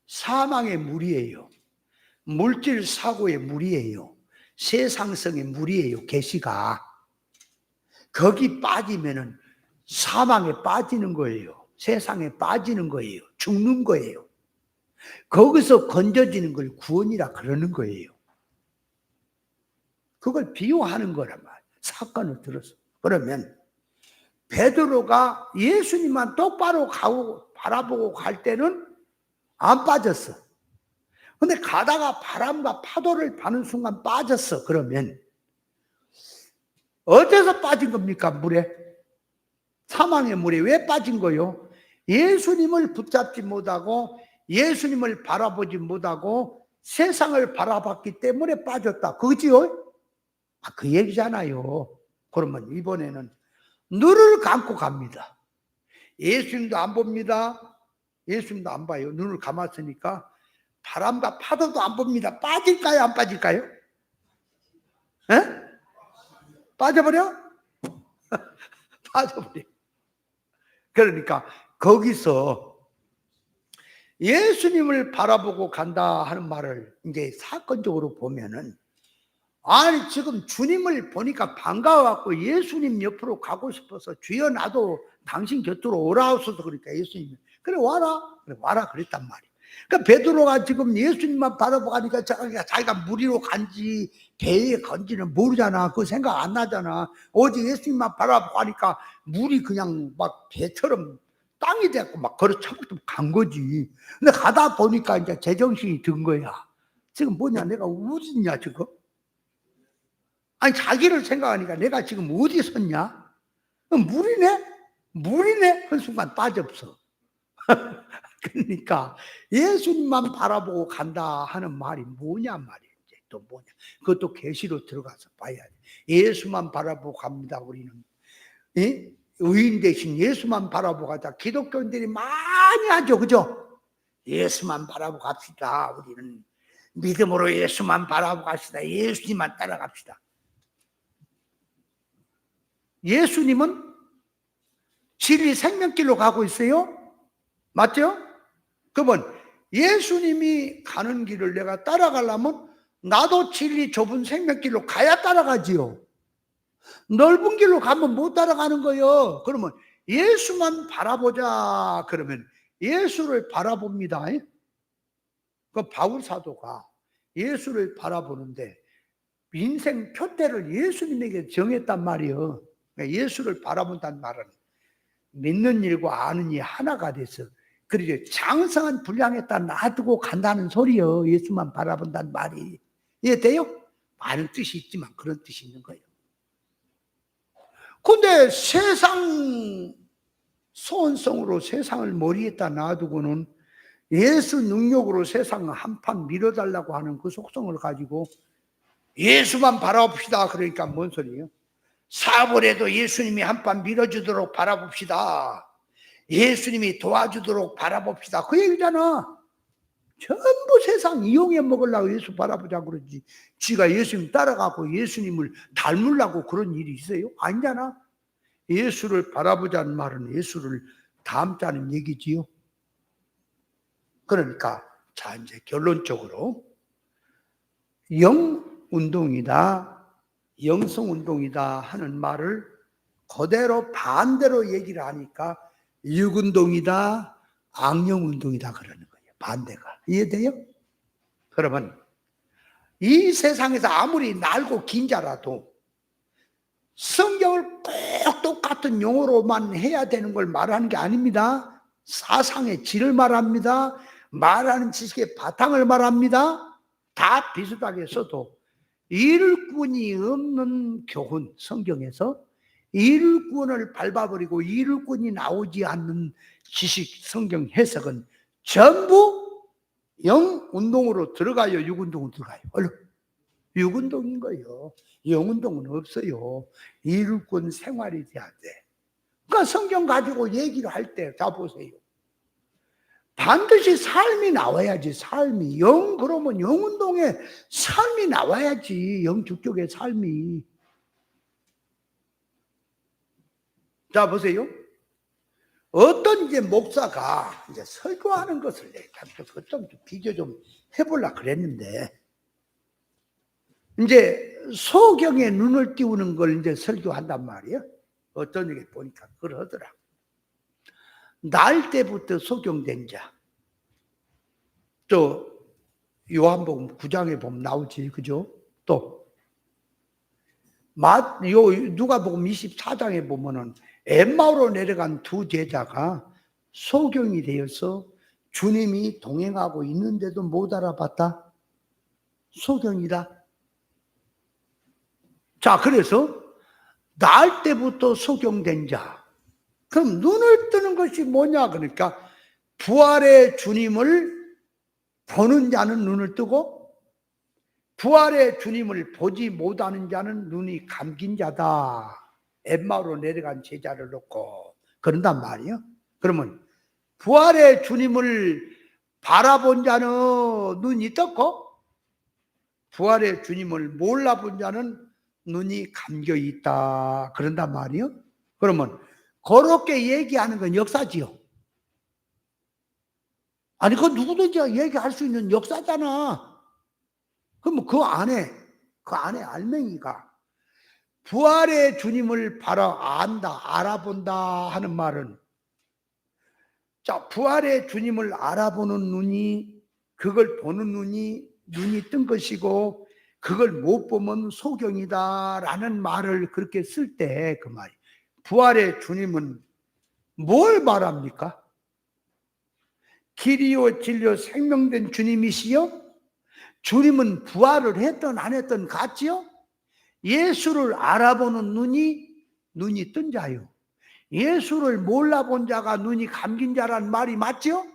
사망의 물이에요. 물질 사고의 물이에요. 세상성의 물이에요. 계시가 거기 빠지면은 사망에 빠지는 거예요. 세상에 빠지는 거예요. 죽는 거예요. 거기서 건져지는 걸 구원이라 그러는 거예요. 그걸 비유하는 거란 말이에요. 사건을 들어서. 그러면 베드로가 예수님만 똑바로 가고 바라보고 갈 때는 안 빠졌어. 근데 가다가 바람과 파도를 타는 순간 빠졌어. 그러면 어디서 빠진 겁니까? 물에? 사망의 물에 왜 빠진 거요? 예수님을 붙잡지 못하고 예수님을 바라보지 못하고 세상을 바라봤기 때문에 빠졌다. 그지요? 그 얘기잖아요. 그러면 이번에는 눈을 감고 갑니다. 예수님도 안 봅니다. 예수님도 안 봐요. 눈을 감았으니까 바람과 파도도 안 봅니다. 빠질까요? 안 빠질까요? 에? 빠져버려? 빠져버려. 그러니까 거기서 예수님을 바라보고 간다 하는 말을 이제 사건적으로 보면은, 아니 지금 주님을 보니까 반가워갖고 예수님 옆으로 가고 싶어서 주여 나도 당신 곁으로 오라 하소서. 그러니까 예수님이 그래 와라, 그래 와라 그랬단 말이에요. 그러니까 베드로가 지금 예수님만 바라보고 가니까 자기가 물 위로 간지 배에 건지는 모르잖아. 그 생각 안 나잖아. 오직 예수님만 바라보고 가니까 물이 그냥 막 배처럼 땅이 됐고 막 걸어 차고 간 거지. 근데 가다 보니까 이제 제정신이 든 거야. 지금 뭐냐, 내가 어딨냐 지금? 아니 자기를 생각하니까 내가 지금 어디 섰냐? 물이네? 물이네? 그 순간 빠졌어. 그러니까 예수님만 바라보고 간다 하는 말이 뭐냐 말이에요. 이제 또 뭐냐? 그것도 계시로 들어가서 봐야 돼. 예수만 바라보고 갑니다. 우리는 의인 대신 예수만 바라보고 가자. 기독교인들이 많이 하죠, 그죠? 예수만 바라보고 갑시다. 우리는 믿음으로 예수만 바라보고 갑시다. 예수님만 따라갑시다. 예수님은 진리 생명길로 가고 있어요. 맞죠? 그러면 예수님이 가는 길을 내가 따라가려면 나도 진리 좁은 생명길로 가야 따라가지요. 넓은 길로 가면 못 따라가는 거예요. 그러면 예수만 바라보자. 그러면 예수를 바라봅니다. 그 바울 사도가 예수를 바라보는데 인생 표대를 예수님에게 정했단 말이에요. 그러니까 예수를 바라본다는 말은 믿는 일과 아는 일 하나가 돼서 그러죠. 장성한 분량에다 놔두고 간다는 소리요. 예수만 바라본다는 말이. 이해돼요? 많은 뜻이 있지만 그런 뜻이 있는 거예요. 근데 세상 소원성으로 세상을 머리에다 놔두고는 예수 능력으로 세상을 한판 밀어달라고 하는 그 속성을 가지고 예수만 바라봅시다. 그러니까 뭔 소리예요? 사업을 해도 예수님이 한판 밀어주도록 바라봅시다. 예수님이 도와주도록 바라봅시다. 그 얘기잖아. 전부 세상 이용해 먹으려고 예수 바라보자 그러지. 지가 예수님 따라가고 예수님을 닮으려고 그런 일이 있어요? 아니잖아. 예수를 바라보자는 말은 예수를 닮자는 얘기지요. 그러니까 자 이제 결론적으로 영운동이다, 영성운동이다 하는 말을 그대로 반대로 얘기를 하니까 육운동이다, 악령운동이다 그러는 거예요. 반대가. 이해돼요? 그러면 이 세상에서 아무리 날고 긴 자라도 성경을 꼭 똑같은 용어로만 해야 되는 걸 말하는 게 아닙니다. 사상의 질을 말합니다. 말하는 지식의 바탕을 말합니다. 다 비슷하게 써도 일꾼이 없는 교훈, 성경에서 일꾼을 밟아버리고 일꾼이 나오지 않는 지식, 성경 해석은 전부 영운동으로 들어가요? 육운동으로 들어가요? 얼른 육운동인 거예요. 영운동은 없어요. 일꾼 생활이 돼야 돼. 그러니까 성경 가지고 얘기를 할 때 자 보세요. 반드시 삶이 나와야지. 삶이 그러면 영운동에 삶이 나와야지. 영주격의 삶이. 자 보세요. 어떤 이제 목사가 이제 설교하는 것을 좀 비교 좀 해보려 그랬는데, 이제 소경에 눈을 띄우는 걸 이제 설교한단 말이에요. 어떤 얘기 보니까 그러더라. 날 때부터 소경된 자. 또 요한복음 9장에 보면 나오지, 그죠? 또 누가복음 24장에 보면은 엠마오로 내려간 두 제자가 소경이 되어서 주님이 동행하고 있는데도 못 알아봤다. 소경이다. 자, 그래서 날 때부터 소경된 자. 그럼 눈을 뜨는 것이 뭐냐? 그러니까 부활의 주님을 보는 자는 눈을 뜨고 부활의 주님을 보지 못하는 자는 눈이 감긴 자다. 엠마오로 내려간 제자를 놓고 그런단 말이에요. 그러면 부활의 주님을 바라본 자는 눈이 떴고 부활의 주님을 몰라본 자는 눈이 감겨 있다. 그런단 말이에요. 그러면 그렇게 얘기하는 건 역사지요. 아니, 그건 누구든지 얘기할 수 있는 역사잖아. 그러면 그 안에 알맹이가 부활의 주님을 알아본다 하는 말은, 자, 부활의 주님을 알아보는 눈이, 그걸 보는 눈이 뜬 것이고 그걸 못 보면 소경이다라는 말을 그렇게 쓸 때 그 말이, 부활의 주님은 뭘 말합니까? 길이요 진리요 생명된 주님이시요? 주님은 부활을 했든 안 했든 같지요? 예수를 알아보는 눈이 뜬 자요. 예수를 몰라본 자가 눈이 감긴 자란 말이 맞죠?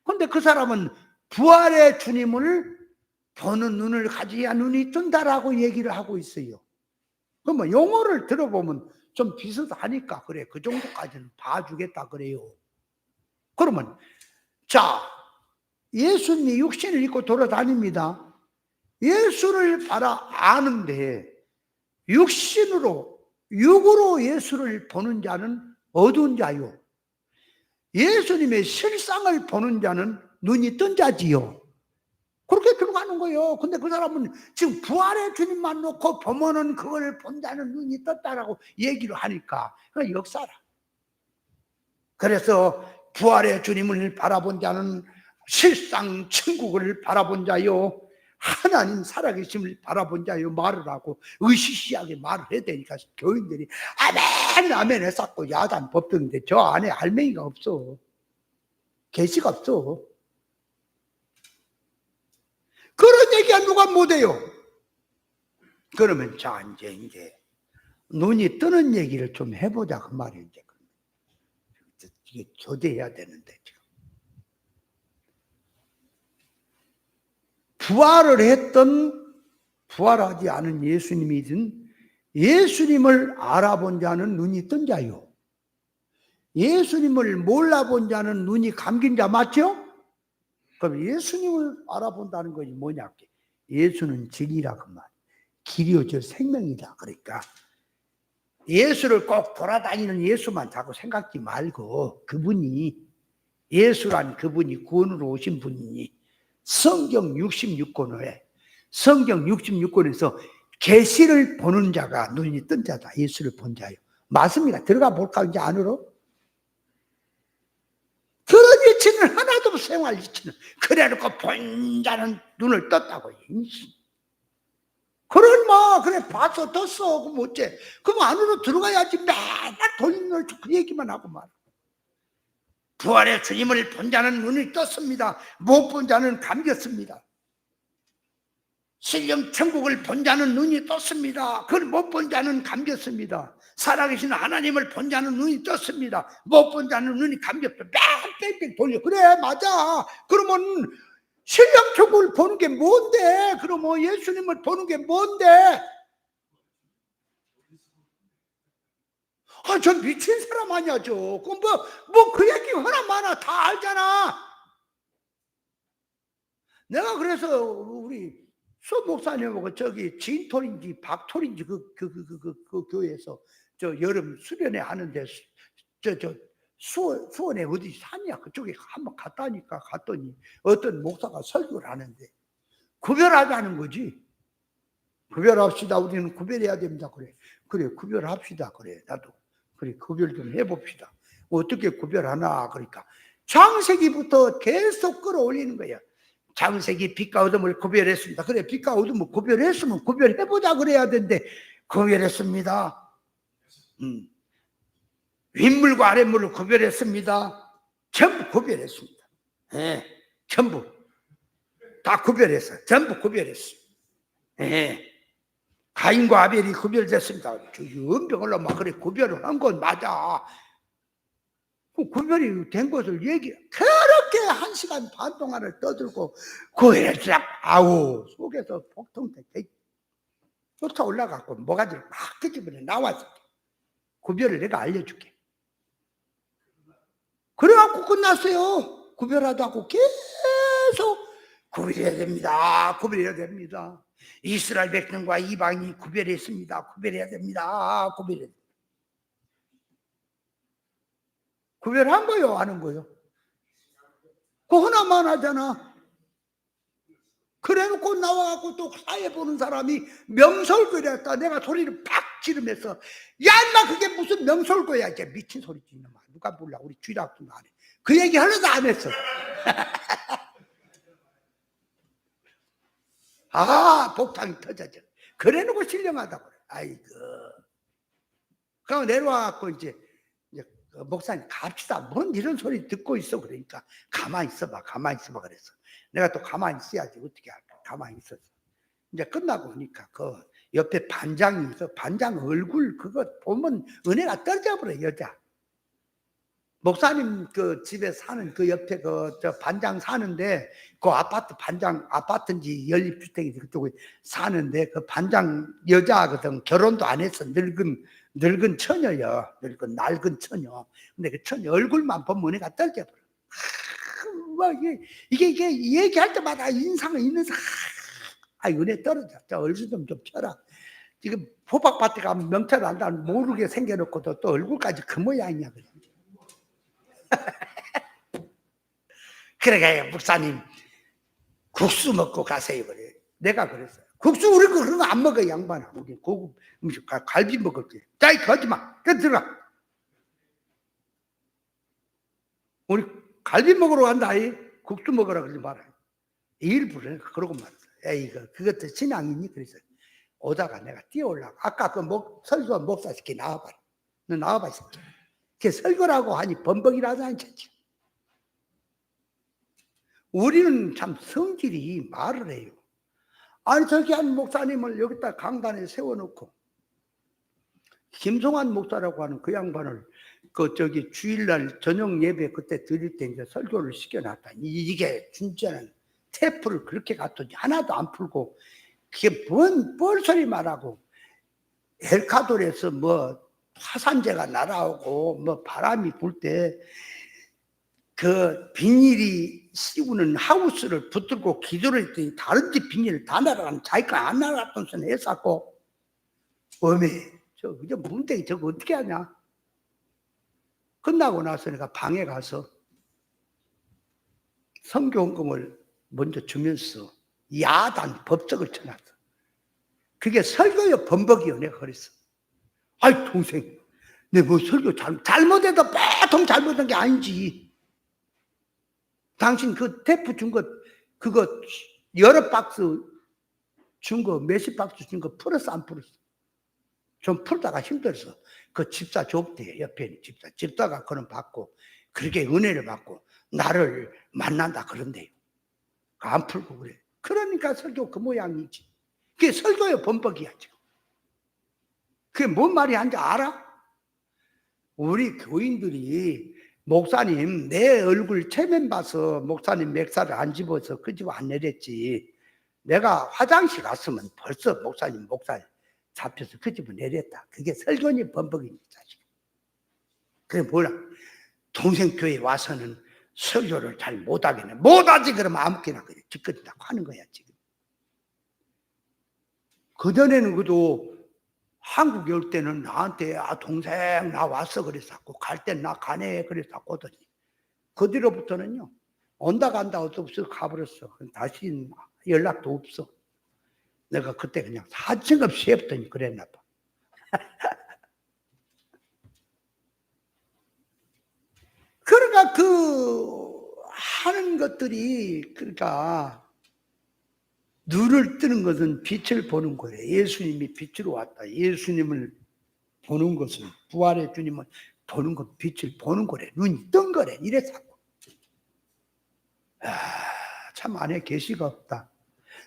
그런데 그 사람은 부활의 주님을 보는 눈을 가져야 눈이 뜬다라고 얘기를 하고 있어요. 그러면 용어를 들어보면 좀 비슷하니까 그래, 그 정도까지는 봐주겠다 그래요. 그러면 자, 예수님이 육신을 입고 돌아다닙니다. 예수를 아는데 육으로 예수를 보는 자는 어두운 자요. 예수님의 실상을 보는 자는 눈이 뜬 자지요. 그렇게 들어가는 거예요. 근데 그 사람은 지금 부활의 주님만 놓고 보면은 그걸 본 자는 눈이 떴다라고 얘기를 하니까 그 역사라. 그래서 부활의 주님을 바라본 자는 실상 천국을 바라본 자요, 하나님 살아계심을 바라본 자요 말을 하고 으시시하게 말을 해야 되니까 교인들이 아멘 아멘 했었고 야단 법정인데 저 안에 알맹이가 없어. 계시가 없어. 그런 얘기가 누가 못해요. 그러면 자, 이제 눈이 뜨는 얘기를 좀 해보자 그 말이에요. 이게 교대해야 되는데 지금 부활을 했던 부활하지 않은 예수님이든 예수님을 알아본 자는 눈이 뜬 자요. 예수님을 몰라본 자는 눈이 감긴 자 맞죠? 그럼 예수님을 알아본다는 것이 뭐냐? 예수는 진리라 그 말. 길이요 저 생명이다. 그러니까 예수를 꼭 돌아다니는 예수만 자꾸 생각지 말고 예수란 그분이 구원으로 오신 분이니 성경 66권에서 계시를 보는 자가 눈이 뜬 자다. 예수를 본 자요. 맞습니다. 들어가 볼까 이제 안으로? 그런 이치는 하나도 없어. 생활 이치는. 그래놓고 본 자는 눈을 떴다고. 그래 봤어 떴어. 그럼 어째? 그럼 안으로 들어가야지. 맨날 돌림을 그 얘기만 하고 말. 부활의 주님을 본 자는 눈이 떴습니다. 못 본 자는 감겼습니다. 신령 천국을 본 자는 눈이 떴습니다. 그걸 못 본 자는 감겼습니다. 살아계신 하나님을 본 자는 눈이 떴습니다. 못 본 자는 눈이 감겼다. 뺑뺑뺑 돌려. 그래 맞아. 그러면 신령 천국을 보는 게 뭔데? 그러면 예수님을 보는 게 뭔데? 저 미친 사람 아니야 저. 그 얘기 하나 많아 다 알잖아. 내가 그래서 우리 수 목사님하고 저기 진톨인지 박톨인지 그 교회에서 저 여름 수련회 하는데 수원에 어디 산이야 그쪽에 한번 갔다니까. 갔더니 어떤 목사가 설교를 하는데 구별하자는 거지. 구별합시다. 우리는 구별해야 됩니다. 그래 구별합시다. 그래 나도 그래 구별 좀 해봅시다. 어떻게 구별하나. 그러니까 창세기부터 계속 끌어올리는 거야. 창세기 빛과 어둠을 구별했습니다. 그래 빛과 어둠을 구별했으면 구별해보자 그래야 되는데 구별했습니다. 윗물과 아랫물을 구별했습니다. 전부 구별했습니다. 예, 전부 다 구별했어요. 전부 구별했어. 예. 가인과 아벨이 구별됐습니다. 연병을로 막 그래 구별을 한 건 맞아. 그 구별이 된 것을 그렇게 1시간 반 동안을 떠들고 구별했어. 아우 속에서 폭통돼 쫓아 올라가고 모가지를 막 끄집어내 나왔어. 구별을 내가 알려줄게. 그래갖고 끝났어요. 구별하다고 계속 구별해야 됩니다. 구별해야 됩니다. 이스라엘 백성과 이방이 구별했습니다. 구별해야 됩니다. 구별한 거요, 아는 거요? 그거 하나만 하잖아. 그래놓고 나와갖고 또 사회 보는 사람이 명설교랬다. 내가 소리를 팍 지르면서 야 인마 그게 무슨 명설교야. 이제 미친 소리지 이놈아. 누가 몰라. 우리 주일학교도 안 해. 그 얘기 하나도 안 했어. 아 복탕이 터져져. 그래놓고 신령하다고 그래. 아이고. 그럼 내려와갖고 이제 목사님 갑시다. 뭔 이런 소리 듣고 있어. 그러니까 가만히 있어봐 그랬어. 내가 또 가만히 있어야지. 어떻게 할까. 가만히 있었어. 이제 끝나고 보니까 그 옆에 반장이 있어. 반장 얼굴 그거 보면 은혜가 떨어져버려. 여자 목사님 그 집에 사는 그 옆에 저 반장 사는데 그 아파트 아파트인지 연립주택인지 그쪽에 사는데 그 반장 여자거든. 결혼도 안 했어. 늙은 처녀야. 낡은 처녀. 근데 그 처녀 얼굴만 보면 은혜가 떨어져버려. 막 이게 얘기할 때마다 인상은 있는 은혜 떨어져. 얼굴 좀 펴라. 지금 호박밭에 가면 명찰 안다 모르게 생겨놓고도 또 얼굴까지 그 모양이야. 그래 목사님 국수 먹고 가세요. 그래. 내가 그랬어요. 국수 우리 그런 거 안 먹어 양반아. 우리 고급 음식 갈비 먹을게. 자 거짓말. 들어가. 우리 갈비 먹으러 간다. 국수 먹으라 그러지 마라. 일부러 그러고 말았어. 에이 그것도 신앙이니. 그래서 오다가 내가 뛰어올라가. 아까 그 설교 목사 새끼 나와봐라. 너 나와봐 새끼. 그게 설교라고 하니 범벅이라도 안 쳤지. 우리는 참 성질이 말을 해요. 아니 저기 한 목사님을 여기다 강단에 세워놓고 김송환 목사라고 하는 그 양반을 저기 주일날 저녁 예배 그때 드릴 때 이제 설교를 시켜놨다. 이게 진짜는 테이프를 그렇게 갔더니 하나도 안 풀고 그게 뭔 뻘소리 말하고 엘카돌에서 뭐 화산재가 날아오고 뭐 바람이 불 때 그 비닐이 씌우는 하우스를 붙들고 기도를 했더니 다른 집 비닐을 다 날아가는 자기가 안 날아갔던 소리 했었고 어메 그저 문대기 저거 어떻게 하냐. 끝나고 나서 내가 방에 가서 선교헌금을 먼저 주면서 야단 법석을 쳐놨어. 그게 설교요 범벅이요. 내가 그랬어. 아이 동생 내 뭐 설교 잘못해도 보통 잘못한 게 아니지. 당신 그 테이프 준 거 그거 여러 박스 준 거 몇십 박스 준 거 풀었어 안 풀었어? 좀 풀다가 힘들었어. 그 집사 좁대. 옆에 있는 집사가 그런 받고 그렇게 은혜를 받고 나를 만난다 그런데요. 안 풀고 그래. 그러니까 설교 그 모양이지. 그게 설교의 범벅이야 지금. 그게 뭔 말이 한지 알아? 우리 교인들이 목사님 내 얼굴 체면 봐서 목사님 맥살을 안 집어서 그 집 안 내렸지. 내가 화장실 갔으면 벌써 목사님 목살 잡혀서 그 집을 내렸다. 그게 설교님 범벅입니다. 그래 몰라. 동생 교회 와서는 설교를 잘 못하겠네. 못하지 그러면 아무렇게나 그래. 짓거린다고 하는 거야 지금. 그전에는 그도 한국에 올 때는 나한테 동생 나 왔어 그랬었고 갈 땐 나 가네 그랬었고 오더니 그 뒤로부터는요 온다 간다 없어 가버렸어. 다시 연락도 없어. 내가 그때 그냥 사정없이 해봤더니 그랬나 봐. 그러니까 하는 것들이 그러니까 눈을 뜨는 것은 빛을 보는 거예요. 예수님이 빛으로 왔다. 예수님을 보는 것은 부활의 주님을 보는 것 빛을 보는 거래. 눈이 뜬 거래. 이래서 참 안에 계시가 없다.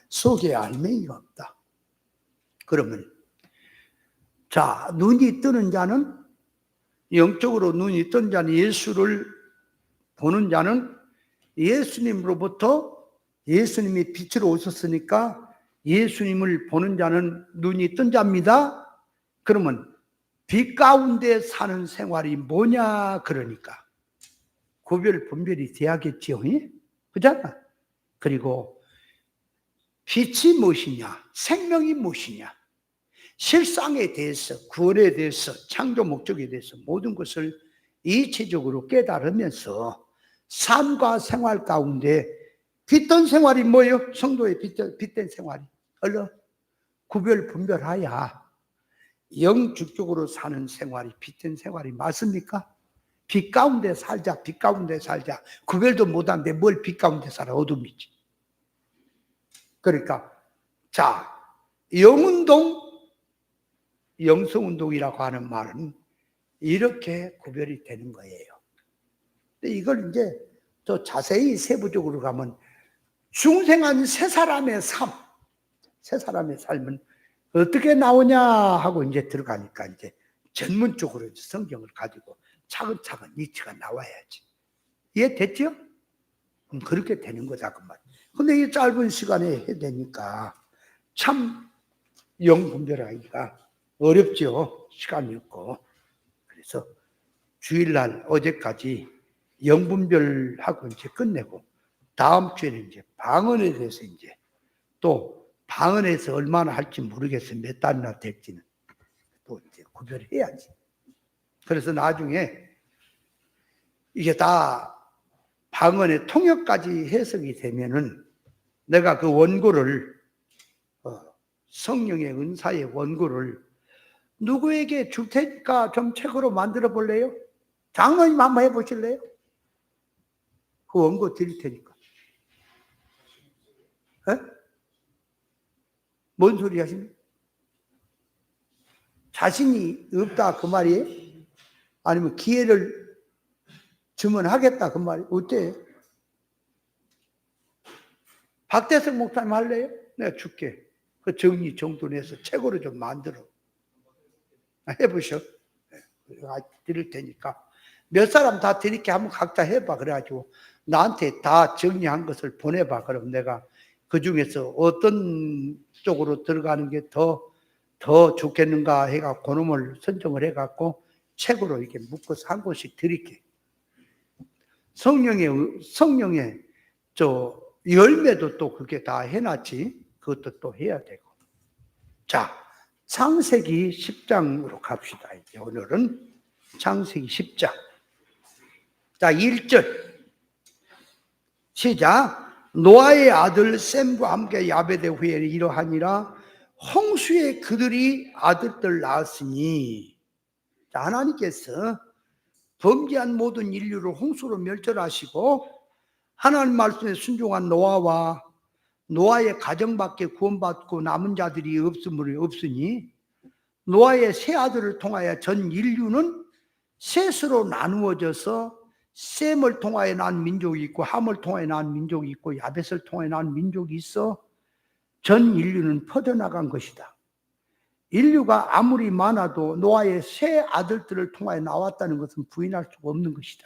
속에 알맹이가 없다. 그러면 자 눈이 뜨는 자는 영적으로 눈이 뜬 자는 예수를 보는 자는 예수님으로부터 예수님이 빛으로 오셨으니까 예수님을 보는 자는 눈이 뜬 자입니다. 그러면 빛 가운데 사는 생활이 뭐냐 그러니까 구별 분별이 돼야겠지요. 그잖아. 그리고 빛이 무엇이냐 생명이 무엇이냐 실상에 대해서 구원에 대해서 창조 목적에 대해서 모든 것을 이체적으로 깨달으면서 삶과 생활 가운데 빛된 생활이 뭐예요? 성도의 빛된 생활이 얼른 구별 분별하야 영주격으로 사는 생활이 빛된 생활이 맞습니까? 빛 가운데 살자 빛 가운데 살자 구별도 못하는데 뭘 빛 가운데 살아 어둠이지. 그러니까 자 영운동 영성운동이라고 하는 말은 이렇게 구별이 되는 거예요. 근데 이걸 이제 더 자세히 세부적으로 가면 중생한 세 사람의 삶은 어떻게 나오냐 하고 이제 들어가니까 이제 전문적으로 이제 성경을 가지고 차근차근 이치가 나와야지. 이해됐죠? 그렇게 되는 거다 그 말. 근데 이 짧은 시간에 해야 되니까 참 영분별하기가 어렵죠. 시간이 없고. 그래서 주일날 어제까지 영분별하고 이제 끝내고 다음 주에는 이제 방언에 대해서 이제 또 방언에서 얼마나 할지 모르겠어요. 몇 달이나 될지는 또 이제 구별해야지. 그래서 나중에 이게 다 방언의 통역까지 해석이 되면은 내가 그 원고를 성령의 은사의 원고를 누구에게 줄 테니까 좀 책으로 만들어 볼래요? 장로님 한번 해보실래요? 그 원고 드릴 테니까. 에? 뭔 소리 하십니까? 자신이 없다 그 말이에요? 아니면 기회를 주면 하겠다 그 말이에요? 어때요? 박대성 목사님 할래요? 내가 줄게. 그 정리 정돈해서 책으로 좀 만들어. 해보셔. 드릴 테니까. 몇 사람 다 드릴게 한번 각자 해봐. 그래가지고 나한테 다 정리한 것을 보내봐. 그럼 내가 그 중에서 어떤 쪽으로 들어가는 게 더 좋겠는가 해가 그놈을 선정을 해갖고 책으로 이렇게 묶어서 한 권씩 드릴게. 성령의 저 열매도 또 그게 다 해놨지. 그것도 또 해야 되고. 자, 창세기 10장으로 갑시다. 이제 오늘은 창세기 10장. 자, 1절. 시작. 노아의 아들 셈과 함께 야베대 후에 이러하니라 홍수에 그들이 아들들 낳았으니. 자, 하나님께서 범죄한 모든 인류를 홍수로 멸절하시고 하나님 말씀에 순종한 노아와 노아의 가정밖에 구원받고 남은 자들이 없으니 노아의 세 아들을 통하여 전 인류는 셋으로 나누어져서 셈을 통하여 난 민족이 있고 함을 통하여 난 민족이 있고 야벳을 통하여 난 민족이 있어 전 인류는 퍼져나간 것이다. 인류가 아무리 많아도 노아의 세 아들들을 통하여 나왔다는 것은 부인할 수가 없는 것이다.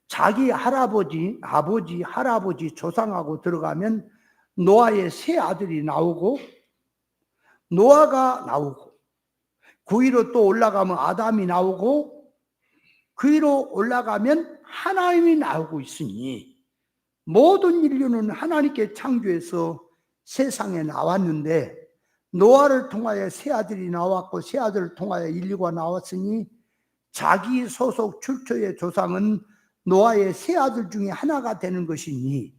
자기 할아버지, 아버지, 할아버지 조상하고 들어가면 노아의 세 아들이 나오고 노아가 나오고 그 위로 또 올라가면 아담이 나오고 그 위로 올라가면 하나님이 나오고 있으니 모든 인류는 하나님께 창조해서 세상에 나왔는데 노아를 통하여 새 아들이 나왔고 새 아들을 통하여 인류가 나왔으니 자기 소속 출처의 조상은 노아의 새 아들 중에 하나가 되는 것이니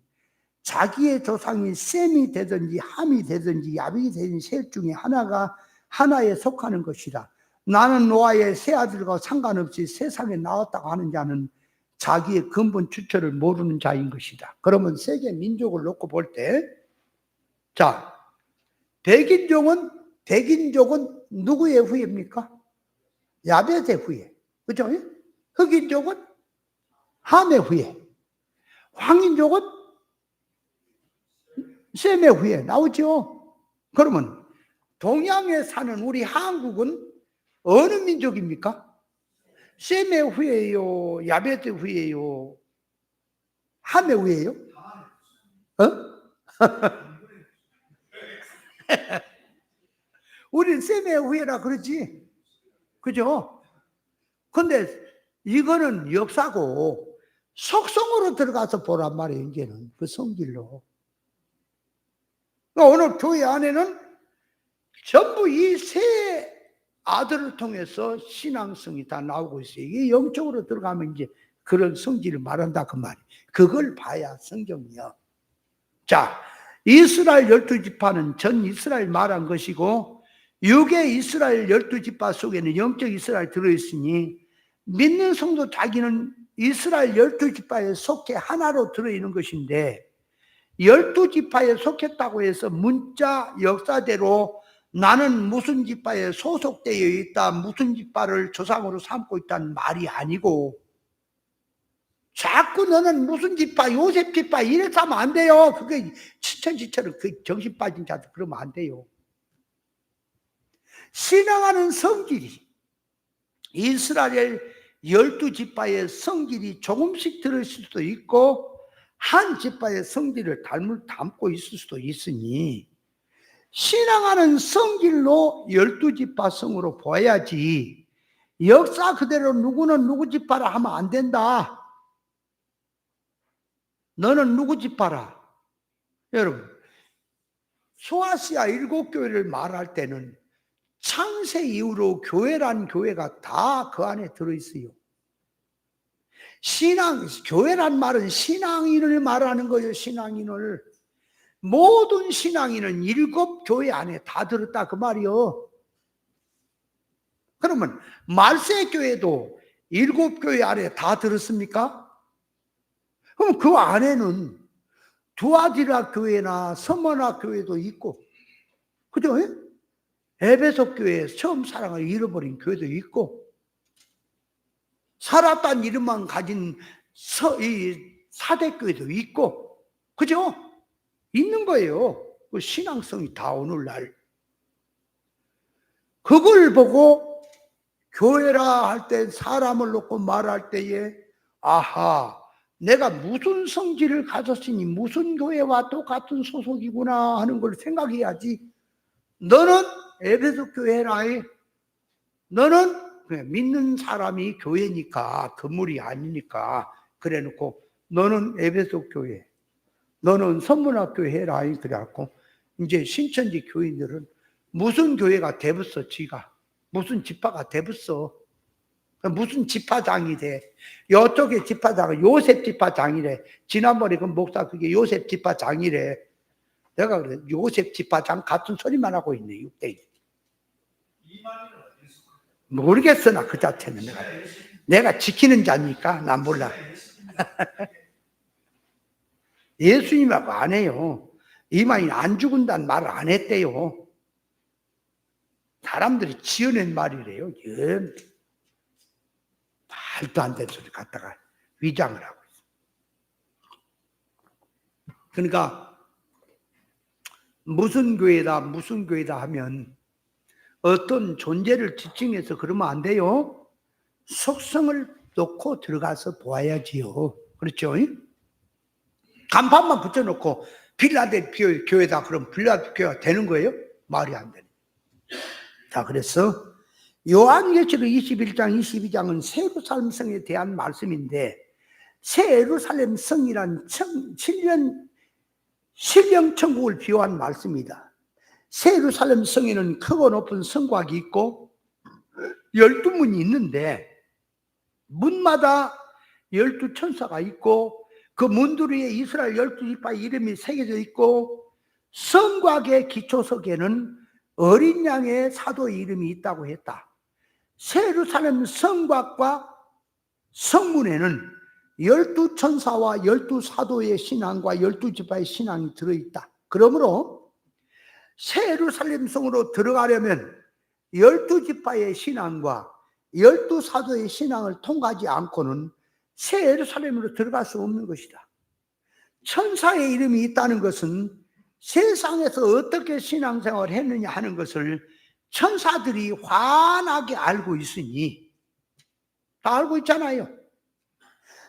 자기의 조상이 셈이 되든지 함이 되든지 야벳이 되든지 셋 중에 하나에 속하는 것이라. 나는 노아의 새 아들과 상관없이 세상에 나왔다고 하는 자는 자기의 근본 출처를 모르는 자인 것이다. 그러면 세계 민족을 놓고 볼 때, 자, 백인족은 누구의 후예입니까? 야벳의 후예. 그죠? 흑인족은 함의 후예. 황인족은 셈의 후예. 나오죠? 그러면 동양에 사는 우리 한국은 어느 민족입니까? 셈의 후예요? 야벳의 후예요? 함의 후예요? 우리는 셈의 후예라 그러지. 그죠? 근데 이거는 역사고 속성으로 들어가서 보란 말이에요. 이제는 그 성질로. 오늘 교회 안에는 전부 이 세 아들을 통해서 신앙성이 다 나오고 있어요. 이게 영적으로 들어가면 이제 그런 성질을 말한다 그 말이에요. 그걸 봐야 성경이요. 자, 이스라엘 12지파는 전 이스라엘 말한 것이고 육의 이스라엘 12지파 속에는 영적 이스라엘 들어있으니 믿는 성도 자기는 이스라엘 12지파에 속해 하나로 들어있는 것인데 12지파에 속했다고 해서 문자 역사대로 나는 무슨 지파에 소속되어 있다, 무슨 지파를 조상으로 삼고 있다는 말이 아니고 자꾸 너는 무슨 지파, 요셉 지파 이래서 하면 안 돼요. 그게 치천지처럼 그 정신 빠진 자들 그러면 안 돼요. 신앙하는 성질이 이스라엘 12지파의 성질이 조금씩 들어있을 수도 있고 한 지파의 성질을 담고 있을 수도 있으니 신앙하는 성질로 12지파 성으로 보아야지 역사 그대로 누구는 누구 지파라 하면 안 된다. 너는 누구 지파라. 여러분 소아시아 7교회를 말할 때는 창세 이후로 교회란 교회가 다 그 안에 들어있어요. 교회란 말은 신앙인을 말하는 거예요. 신앙인을. 모든 신앙인은 7교회 안에 다 들었다 그 말이요. 그러면 말세교회도 7교회 안에 다 들었습니까? 그럼 그 안에는 두아디라 교회나 서머나 교회도 있고, 그죠? 에베소 교회에 처음 사랑을 잃어버린 교회도 있고, 살았다는 이름만 가진 사대교회도 있고, 그죠? 있는 거예요. 그 신앙성이 다 오늘날. 그걸 보고 교회라 할 때 사람을 놓고 말할 때에 아하, 내가 무슨 성질을 가졌으니 무슨 교회와 똑같은 소속이구나 하는 걸 생각해야지. 너는 에베소 교회라. 너는 믿는 사람이 교회니까 건물이 아니니까 그래 놓고 너는 에베소 교회, 너는 선문학교 해라. 그래갖고 이제 신천지 교인들은 무슨 교회가 되었어. 지가 무슨 지파가 되었어. 무슨 지파장이 돼. 이쪽에 지파장은 요셉 지파장이래. 지난번에 그 목사 그게 요셉 지파장이래. 내가 그래 요셉 지파장 같은 소리만 하고 있네. 6대1 모르겠어. 나 그 자체는 내가 지키는 자니까 난 몰라. 예수님하고 안 해요. 이만희 안 죽은다는 말을 안 했대요. 사람들이 지어낸 말이래요. 말도 안 되는 소리 갖다가 위장을 하고 있어. 그러니까 무슨 교회다 무슨 교회다 하면 어떤 존재를 지칭해서 그러면 안 돼요. 속성을 놓고 들어가서 보아야지요. 그렇죠? 간판만 붙여놓고 빌라델피아 교회다 그러면 빌라델피아 교회가 되는 거예요? 말이 안 되네. 자, 그래서 요한계시록 21장 22장은 새 예루살렘 성에 대한 말씀인데 새 예루살렘 성이란 신령 천국을 비유한 말씀이다. 새 예루살렘 성에는 크고 높은 성곽이 있고 12문이 있는데 문마다 12천사가 있고 그 문들 위에 이스라엘 12지파 이름이 새겨져 있고 성곽의 기초석에는 어린 양의 사도의 이름이 있다고 했다. 새 예루살렘 성곽과 성문에는 12천사와 12사도의 신앙과 12지파의 신앙이 들어있다. 그러므로 새 예루살렘 성으로 들어가려면 12지파의 신앙과 12사도의 신앙을 통과하지 않고는 새 예루살렘으로 들어갈 수 없는 것이다. 천사의 이름이 있다는 것은 세상에서 어떻게 신앙생활을 했느냐 하는 것을 천사들이 환하게 알고 있으니, 다 알고 있잖아요.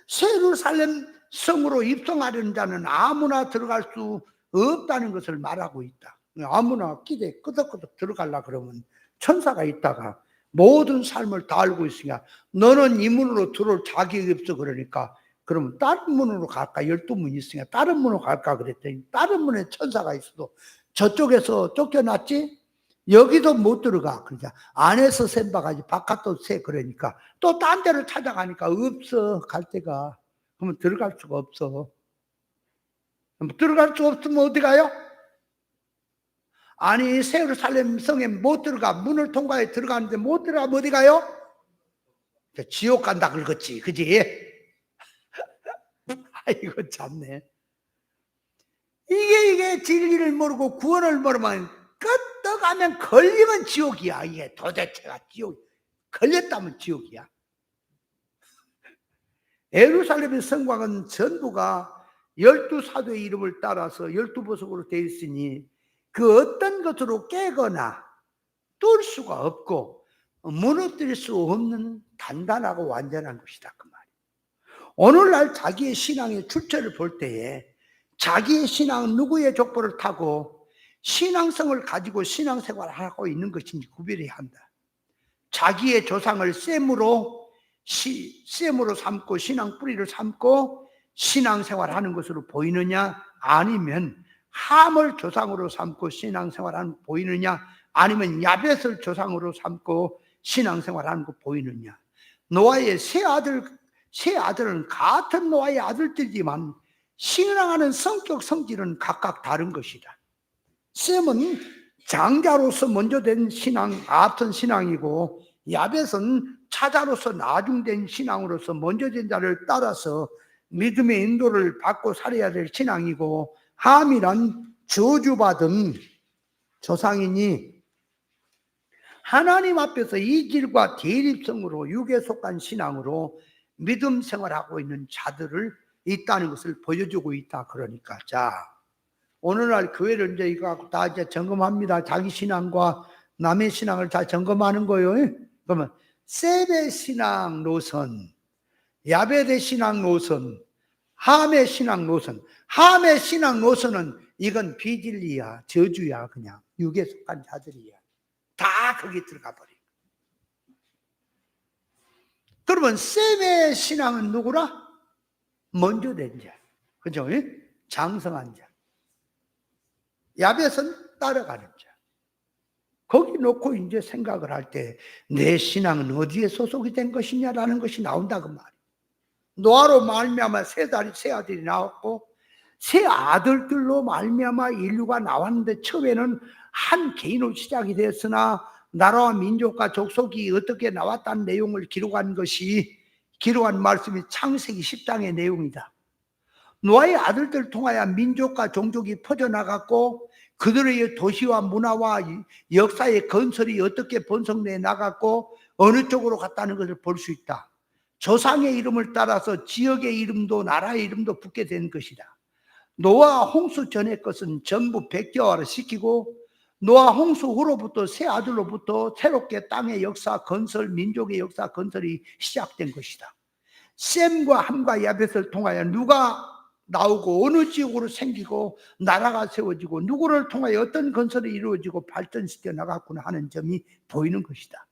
새 예루살렘 성으로 입성하려는 자는 아무나 들어갈 수 없다는 것을 말하고 있다. 아무나 기대 끄덕끄덕 들어가려 그러면 천사가 있다가 모든 삶을 다 알고 있으니까 너는 이 문으로 들어올 자격이 없어. 그러니까 그러면 다른 문으로 갈까? 12문이 있으니까 다른 문으로 갈까 그랬더니 다른 문에 천사가 있어도 저쪽에서 쫓겨났지? 여기도 못 들어가. 그러니까 안에서 셈박하지 바깥도 세. 그러니까 또 딴 데를 찾아가니까 없어. 갈 데가. 그러면 들어갈 수가 없어. 들어갈 수 없으면 어디 가요? 아니 새 예루살렘 성에 못 들어가. 문을 통과해 들어가는데 못 들어가면 어디 가요? 지옥 간다 그러겠지. 그지? 아이고 참네. 이게 진리를 모르고 구원을 모르면 끄떡하면 걸리면 지옥이야. 이게 도대체가 지옥. 걸렸다면 지옥이야. 예루살렘의 성곽은 전부가 12사도의 이름을 따라서 12보석으로 되어 있으니 그 어떤 것으로 깨거나 뚫을 수가 없고 무너뜨릴 수 없는 단단하고 완전한 것이다. 그 말이에요. 오늘날 자기의 신앙의 출처를 볼 때에 자기의 신앙은 누구의 족보를 타고 신앙성을 가지고 신앙생활을 하고 있는 것인지 구별해야 한다. 자기의 조상을 셈으로 삼고 신앙 뿌리를 삼고 신앙생활하는 것으로 보이느냐, 아니면 함을 조상으로 삼고 신앙생활하는 보이느냐, 아니면 야벳을 조상으로 삼고 신앙생활하는 거 보이느냐. 노아의 세 아들은 같은 노아의 아들들이지만 신앙하는 성격 성질은 각각 다른 것이다. 셈은 장자로서 먼저 된 신앙, 앞선 신앙이고, 야벳은 차자로서 나중된 신앙으로서 먼저 된 자를 따라서 믿음의 인도를 받고 살아야 될 신앙이고, 함이란 저주받은 조상이니 하나님 앞에서 이질과 대립성으로 육에 속한 신앙으로 믿음 생활하고 있는 자들을 있다는 것을 보여주고 있다. 그러니까 자, 오늘날 교회를 이제 이거 다 이제 점검합니다. 자기 신앙과 남의 신앙을 다 점검하는 거예요. 그러면 셈의 신앙 노선, 야벳의 신앙 노선, 함의 신앙 노선. 함의 신앙 노선은 이건 비진리야, 저주야. 그냥 육에 속한 자들이야. 다 거기 들어가 버려. 그러면 셈의 신앙은 누구라? 먼저 된 자, 그죠? 장성한 자. 야벳은 따라가는 자. 거기 놓고 이제 생각을 할 때 내 신앙은 어디에 소속이 된 것이냐라는 것이 나온다 그 말이에요. 노아로 말미암아 세 아들이 나왔고, 세 아들들로 말미암아 인류가 나왔는데 처음에는 한 개인으로 시작이 됐으나 나라와 민족과 족속이 어떻게 나왔다는 내용을 기록한 말씀이 창세기 10장의 내용이다. 노아의 아들들을 통하여 민족과 종족이 퍼져나갔고 그들의 도시와 문화와 역사의 건설이 어떻게 번성돼 나갔고 어느 쪽으로 갔다는 것을 볼 수 있다. 조상의 이름을 따라서 지역의 이름도 나라의 이름도 붙게 된 것이다. 노아 홍수 전의 것은 전부 백개화를 시키고 노아 홍수 후로부터 세 아들로부터 새롭게 땅의 역사 건설, 민족의 역사 건설이 시작된 것이다. 셈과 함과 야벳을 통하여 누가 나오고 어느 지역으로 생기고 나라가 세워지고 누구를 통하여 어떤 건설이 이루어지고 발전시켜 나갔구나 하는 점이 보이는 것이다.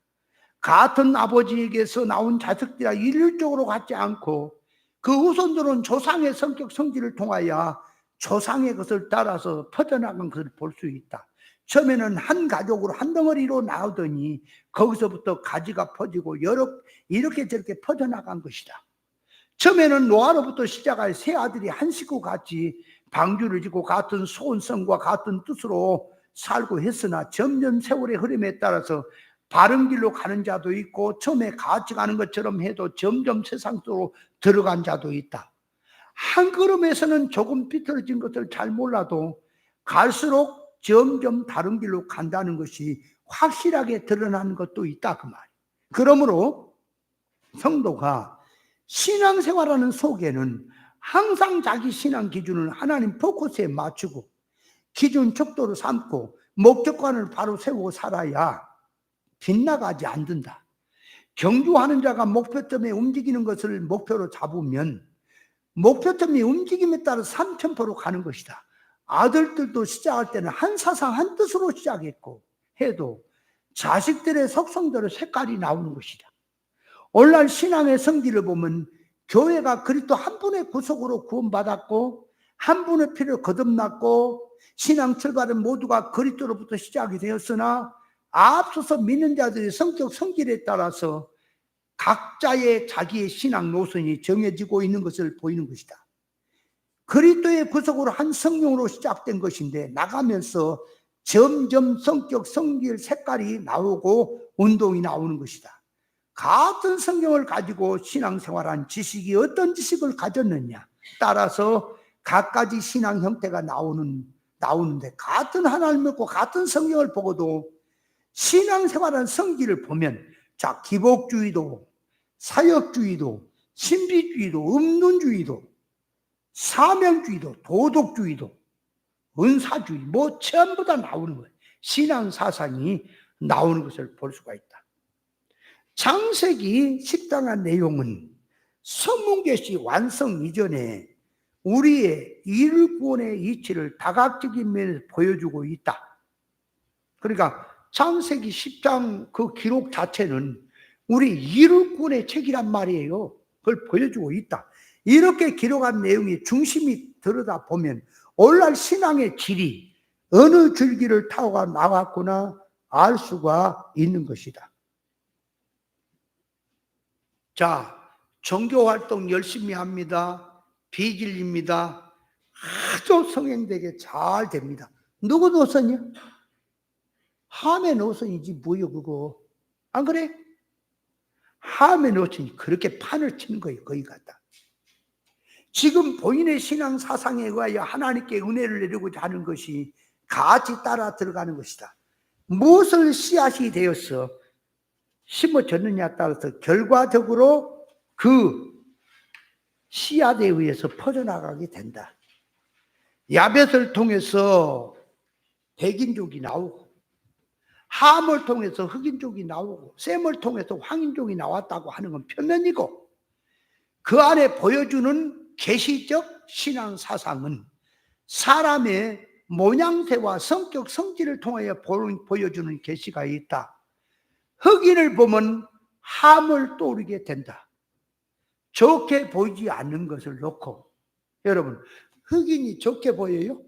같은 아버지에게서 나온 자식들이 일률적으로 같지 않고 그 후손들은 조상의 성격 성질을 통하여 조상의 것을 따라서 퍼져나간 것을 볼 수 있다. 처음에는 한 가족으로 한 덩어리로 나오더니 거기서부터 가지가 퍼지고 이렇게 저렇게 퍼져나간 것이다. 처음에는 노아로부터 시작할 세 아들이 한 식구 같이 방주를 짓고 같은 소원성과 같은 뜻으로 살고 했으나 점점 세월의 흐름에 따라서 바른 길로 가는 자도 있고 처음에 같이 가는 것처럼 해도 점점 세상 속으로 들어간 자도 있다. 한 걸음에서는 조금 비틀어진 것을 잘 몰라도 갈수록 점점 다른 길로 간다는 것이 확실하게 드러나는 것도 있다 그 말이에요. 그러므로 성도가 신앙생활하는 속에는 항상 자기 신앙 기준을 하나님 포커스에 맞추고 기준 척도로 삼고 목적관을 바로 세우고 살아야 빗나가지 않는다. 경주하는 자가 목표점에 움직이는 것을 목표로 잡으면 목표점이 움직임에 따라 삼천포로 가는 것이다. 아들들도 시작할 때는 한 사상 한 뜻으로 시작했고 해도 자식들의 속성대로 색깔이 나오는 것이다. 오늘날 신앙의 성질을 보면 교회가 그리스도 한 분의 구속으로 구원받았고 한 분의 피를 거듭났고 신앙 출발은 모두가 그리스도로부터 시작이 되었으나 앞서서 믿는 자들의 성격 성질에 따라서 각자의 자기의 신앙 노선이 정해지고 있는 것을 보이는 것이다. 그리스도의 구속으로 한 성령으로 시작된 것인데 나가면서 점점 성격, 성질, 색깔이 나오고 운동이 나오는 것이다. 같은 성경을 가지고 신앙생활한 지식이 어떤 지식을 가졌느냐 따라서 각가지 신앙 형태가 나오는데 같은 하나님을 믿고 같은 성경을 보고도 신앙생활한 성질을 보면 자 기복주의도 사역주의도 신비주의도 음론주의도 사명주의도 도덕주의도 은사주의 뭐 전부 다 나오는 거예요. 신앙사상이 나오는 것을 볼 수가 있다. 창세기 10장의 내용은 선문계시 완성 이전에 우리의 이를 구원의 이치를 다각적인 면에서 보여주고 있다. 그러니까 창세기 10장 그 기록 자체는 우리 이를 구원의 책이란 말이에요. 그걸 보여주고 있다. 이렇게 기록한 내용이 중심이 들여다보면 오늘날 신앙의 질이 어느 줄기를 타고 나왔구나 알 수가 있는 것이다. 자, 종교활동 열심히 합니다. 비질립니다. 아주 성행되게 잘 됩니다. 누구 노선이야? 함의 노선이지 뭐요 그거. 안 그래? 함의 노선이 그렇게 판을 치는 거예요. 거기 갔다. 지금 본인의 신앙 사상에 의하여 하나님께 은혜를 내리고자 하는 것이 같이 따라 들어가는 것이다. 무엇을 씨앗이 되어서 심어졌느냐에 따라서 결과적으로 그 씨앗에 의해서 퍼져나가게 된다. 야벳을 통해서 백인족이 나오고 함을 통해서 흑인족이 나오고 셈을 통해서 황인족이 나왔다고 하는 건 표면이고 그 안에 보여주는 계시적 신앙 사상은 사람의 모양새와 성격 성질을 통하여 보여주는 계시가 있다. 흑인을 보면 함을 떠오르게 된다. 좋게 보이지 않는 것을 놓고 여러분 흑인이 좋게 보여요?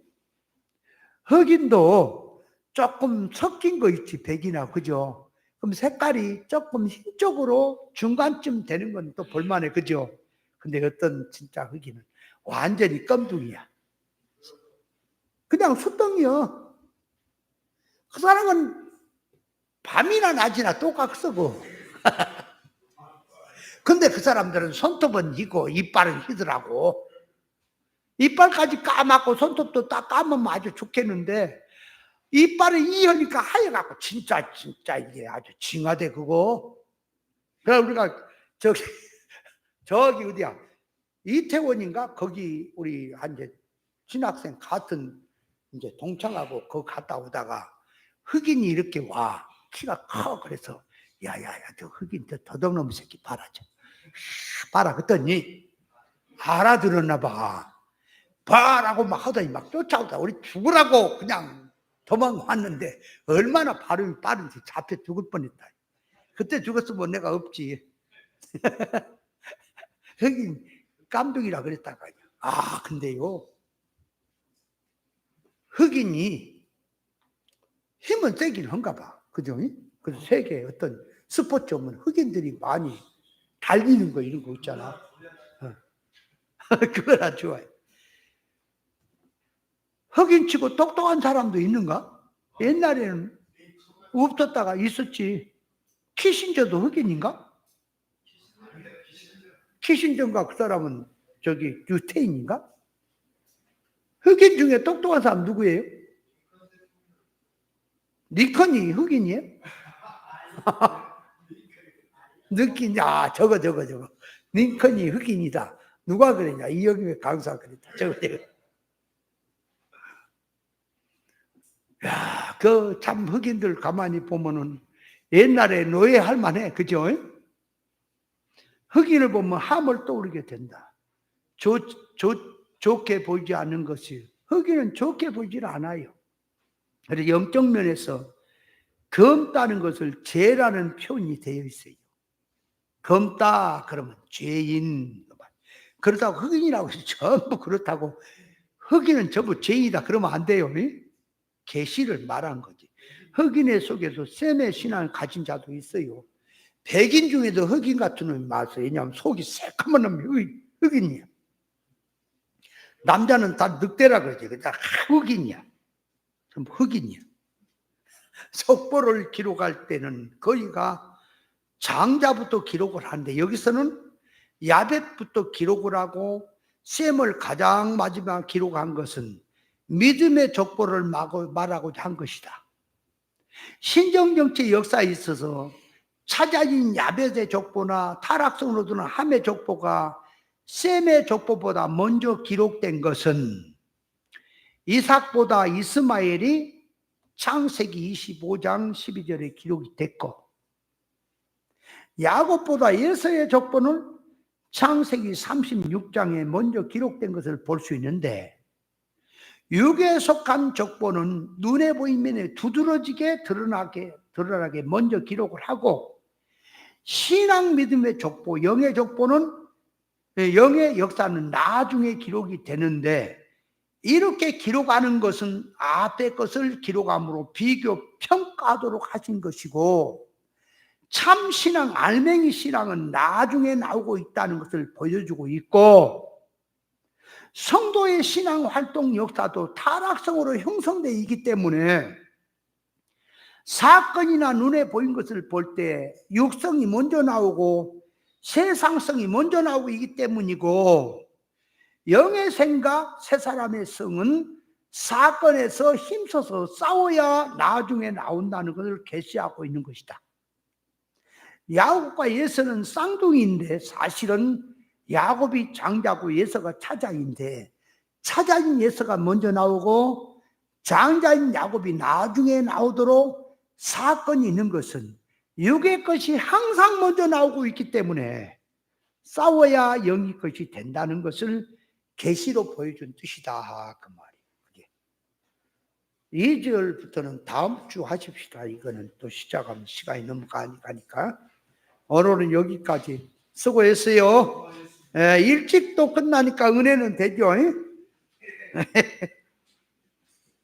흑인도 조금 섞인 거 있지 백이나 그죠? 그럼 색깔이 조금 흰 쪽으로 중간쯤 되는 건 또 볼만해 그죠? 근데 어떤 진짜 흑인은 완전히 껌둥이야. 그냥 수덩이야. 그 사람은 밤이나 낮이나 똑같어. 근데 그 사람들은 손톱은 이고 이빨은 희더라고. 이빨까지 까맣고 손톱도 딱 까면 아주 좋겠는데 이빨이 이하니까 하얘갖고 진짜 이게 아주 징하대 그거. 그래 우리가 저기 어디야 이태원인가 거기 우리 한 이제 신학생 같은 이제 동창하고 거기 갔다 오다가 흑인이 이렇게 와 키가 커 그래서 야야야 저 흑인 저 더덕놈 새끼 봐라 봐라 그랬더니 알아들었나 봐라고 막 하더니 막 쫓아오다 우리 죽으라고 그냥 도망왔는데 얼마나 발음이 빠른지 잡혀 죽을 뻔했다. 그때 죽었으면 내가 없지. 흑인 깜둥이라 그랬다가 근데요 흑인이 힘은 세긴 한가 봐. 그죠? 그래서 세계 어떤 스포츠 하면 흑인들이 많이 달리는 거 이런 거 있잖아. 그건 아주 좋아요. 흑인 치고 똑똑한 사람도 있는가? 옛날에는 없었다가 있었지. 키신저도 흑인인가? 키신저인가 그 사람은 저기 유태인인가? 흑인 중에 똑똑한 사람 누구예요? 니컨이 흑인이에요? 느낀, 저거. 링컨이 흑인이다. 누가 그랬냐? 이영임의 강사가 그랬다. 저거. 야, 그 참 흑인들 가만히 보면은 옛날에 노예할 만해. 그죠? 흑인을 보면 함을 떠오르게 된다. 좋게 보이지 않는 것이, 흑인은 좋게 보이질 않아요. 그래서 영적 면에서 검다는 것을 죄라는 표현이 되어 있어요. 검다 그러면 죄인. 그렇다고 흑인이라고 해서 전부 그렇다고 흑인은 전부 죄인이다 그러면 안 돼요. 계시를 말한 거지. 흑인의 속에서 셈의 신앙을 가진 자도 있어요. 백인 중에도 흑인 같은 놈이 많아서, 왜냐하면 속이 새까만 놈이 흑인이야. 남자는 다 늑대라 그러지. 그냥 흑인이야. 전부 흑인이야. 속보를 기록할 때는 거기가 장자부터 기록을 하는데, 여기서는 야벳부터 기록을 하고 셈을 가장 마지막 기록한 것은 믿음의 족보를 말하고자 한 것이다. 신정정치 역사에 있어서 찾아진 야벳의 족보나 타락성으로 드는 함의 족보가 셈의 족보보다 먼저 기록된 것은 이삭보다 이스마엘이 창세기 25장 12절에 기록이 됐고, 야곱보다 에서의 족보는 창세기 36장에 먼저 기록된 것을 볼 수 있는데, 육에 속한 족보는 눈에 보이면 두드러지게 드러나게 먼저 기록을 하고, 신앙 믿음의 족보, 영의 족보는, 영의 역사는 나중에 기록이 되는데, 이렇게 기록하는 것은 앞에 것을 기록함으로 비교 평가하도록 하신 것이고, 참 신앙, 알맹이 신앙은 나중에 나오고 있다는 것을 보여주고 있고, 성도의 신앙 활동 역사도 타락성으로 형성되어 있기 때문에 사건이나 눈에 보인 것을 볼 때 육성이 먼저 나오고 세상성이 먼저 나오고 있기 때문이고, 영의 생각, 세 사람의 성은 사건에서 힘써서 싸워야 나중에 나온다는 것을 계시하고 있는 것이다. 야곱과 예서는 쌍둥이인데 사실은 야곱이 장자고 예서가 차장인데, 차장인 예서가 먼저 나오고 장자인 야곱이 나중에 나오도록 사건이 있는 것은 육의 것이 항상 먼저 나오고 있기 때문에 싸워야 영의 것이 된다는 것을 계시로 보여준 뜻이다. 그 말이에요. 2절부터는 다음 주 하십시다. 이거는 또 시작하면 시간이 너무 가니까. 오늘은 여기까지 수고했어요. 일찍 또 끝나니까 은혜는 되죠.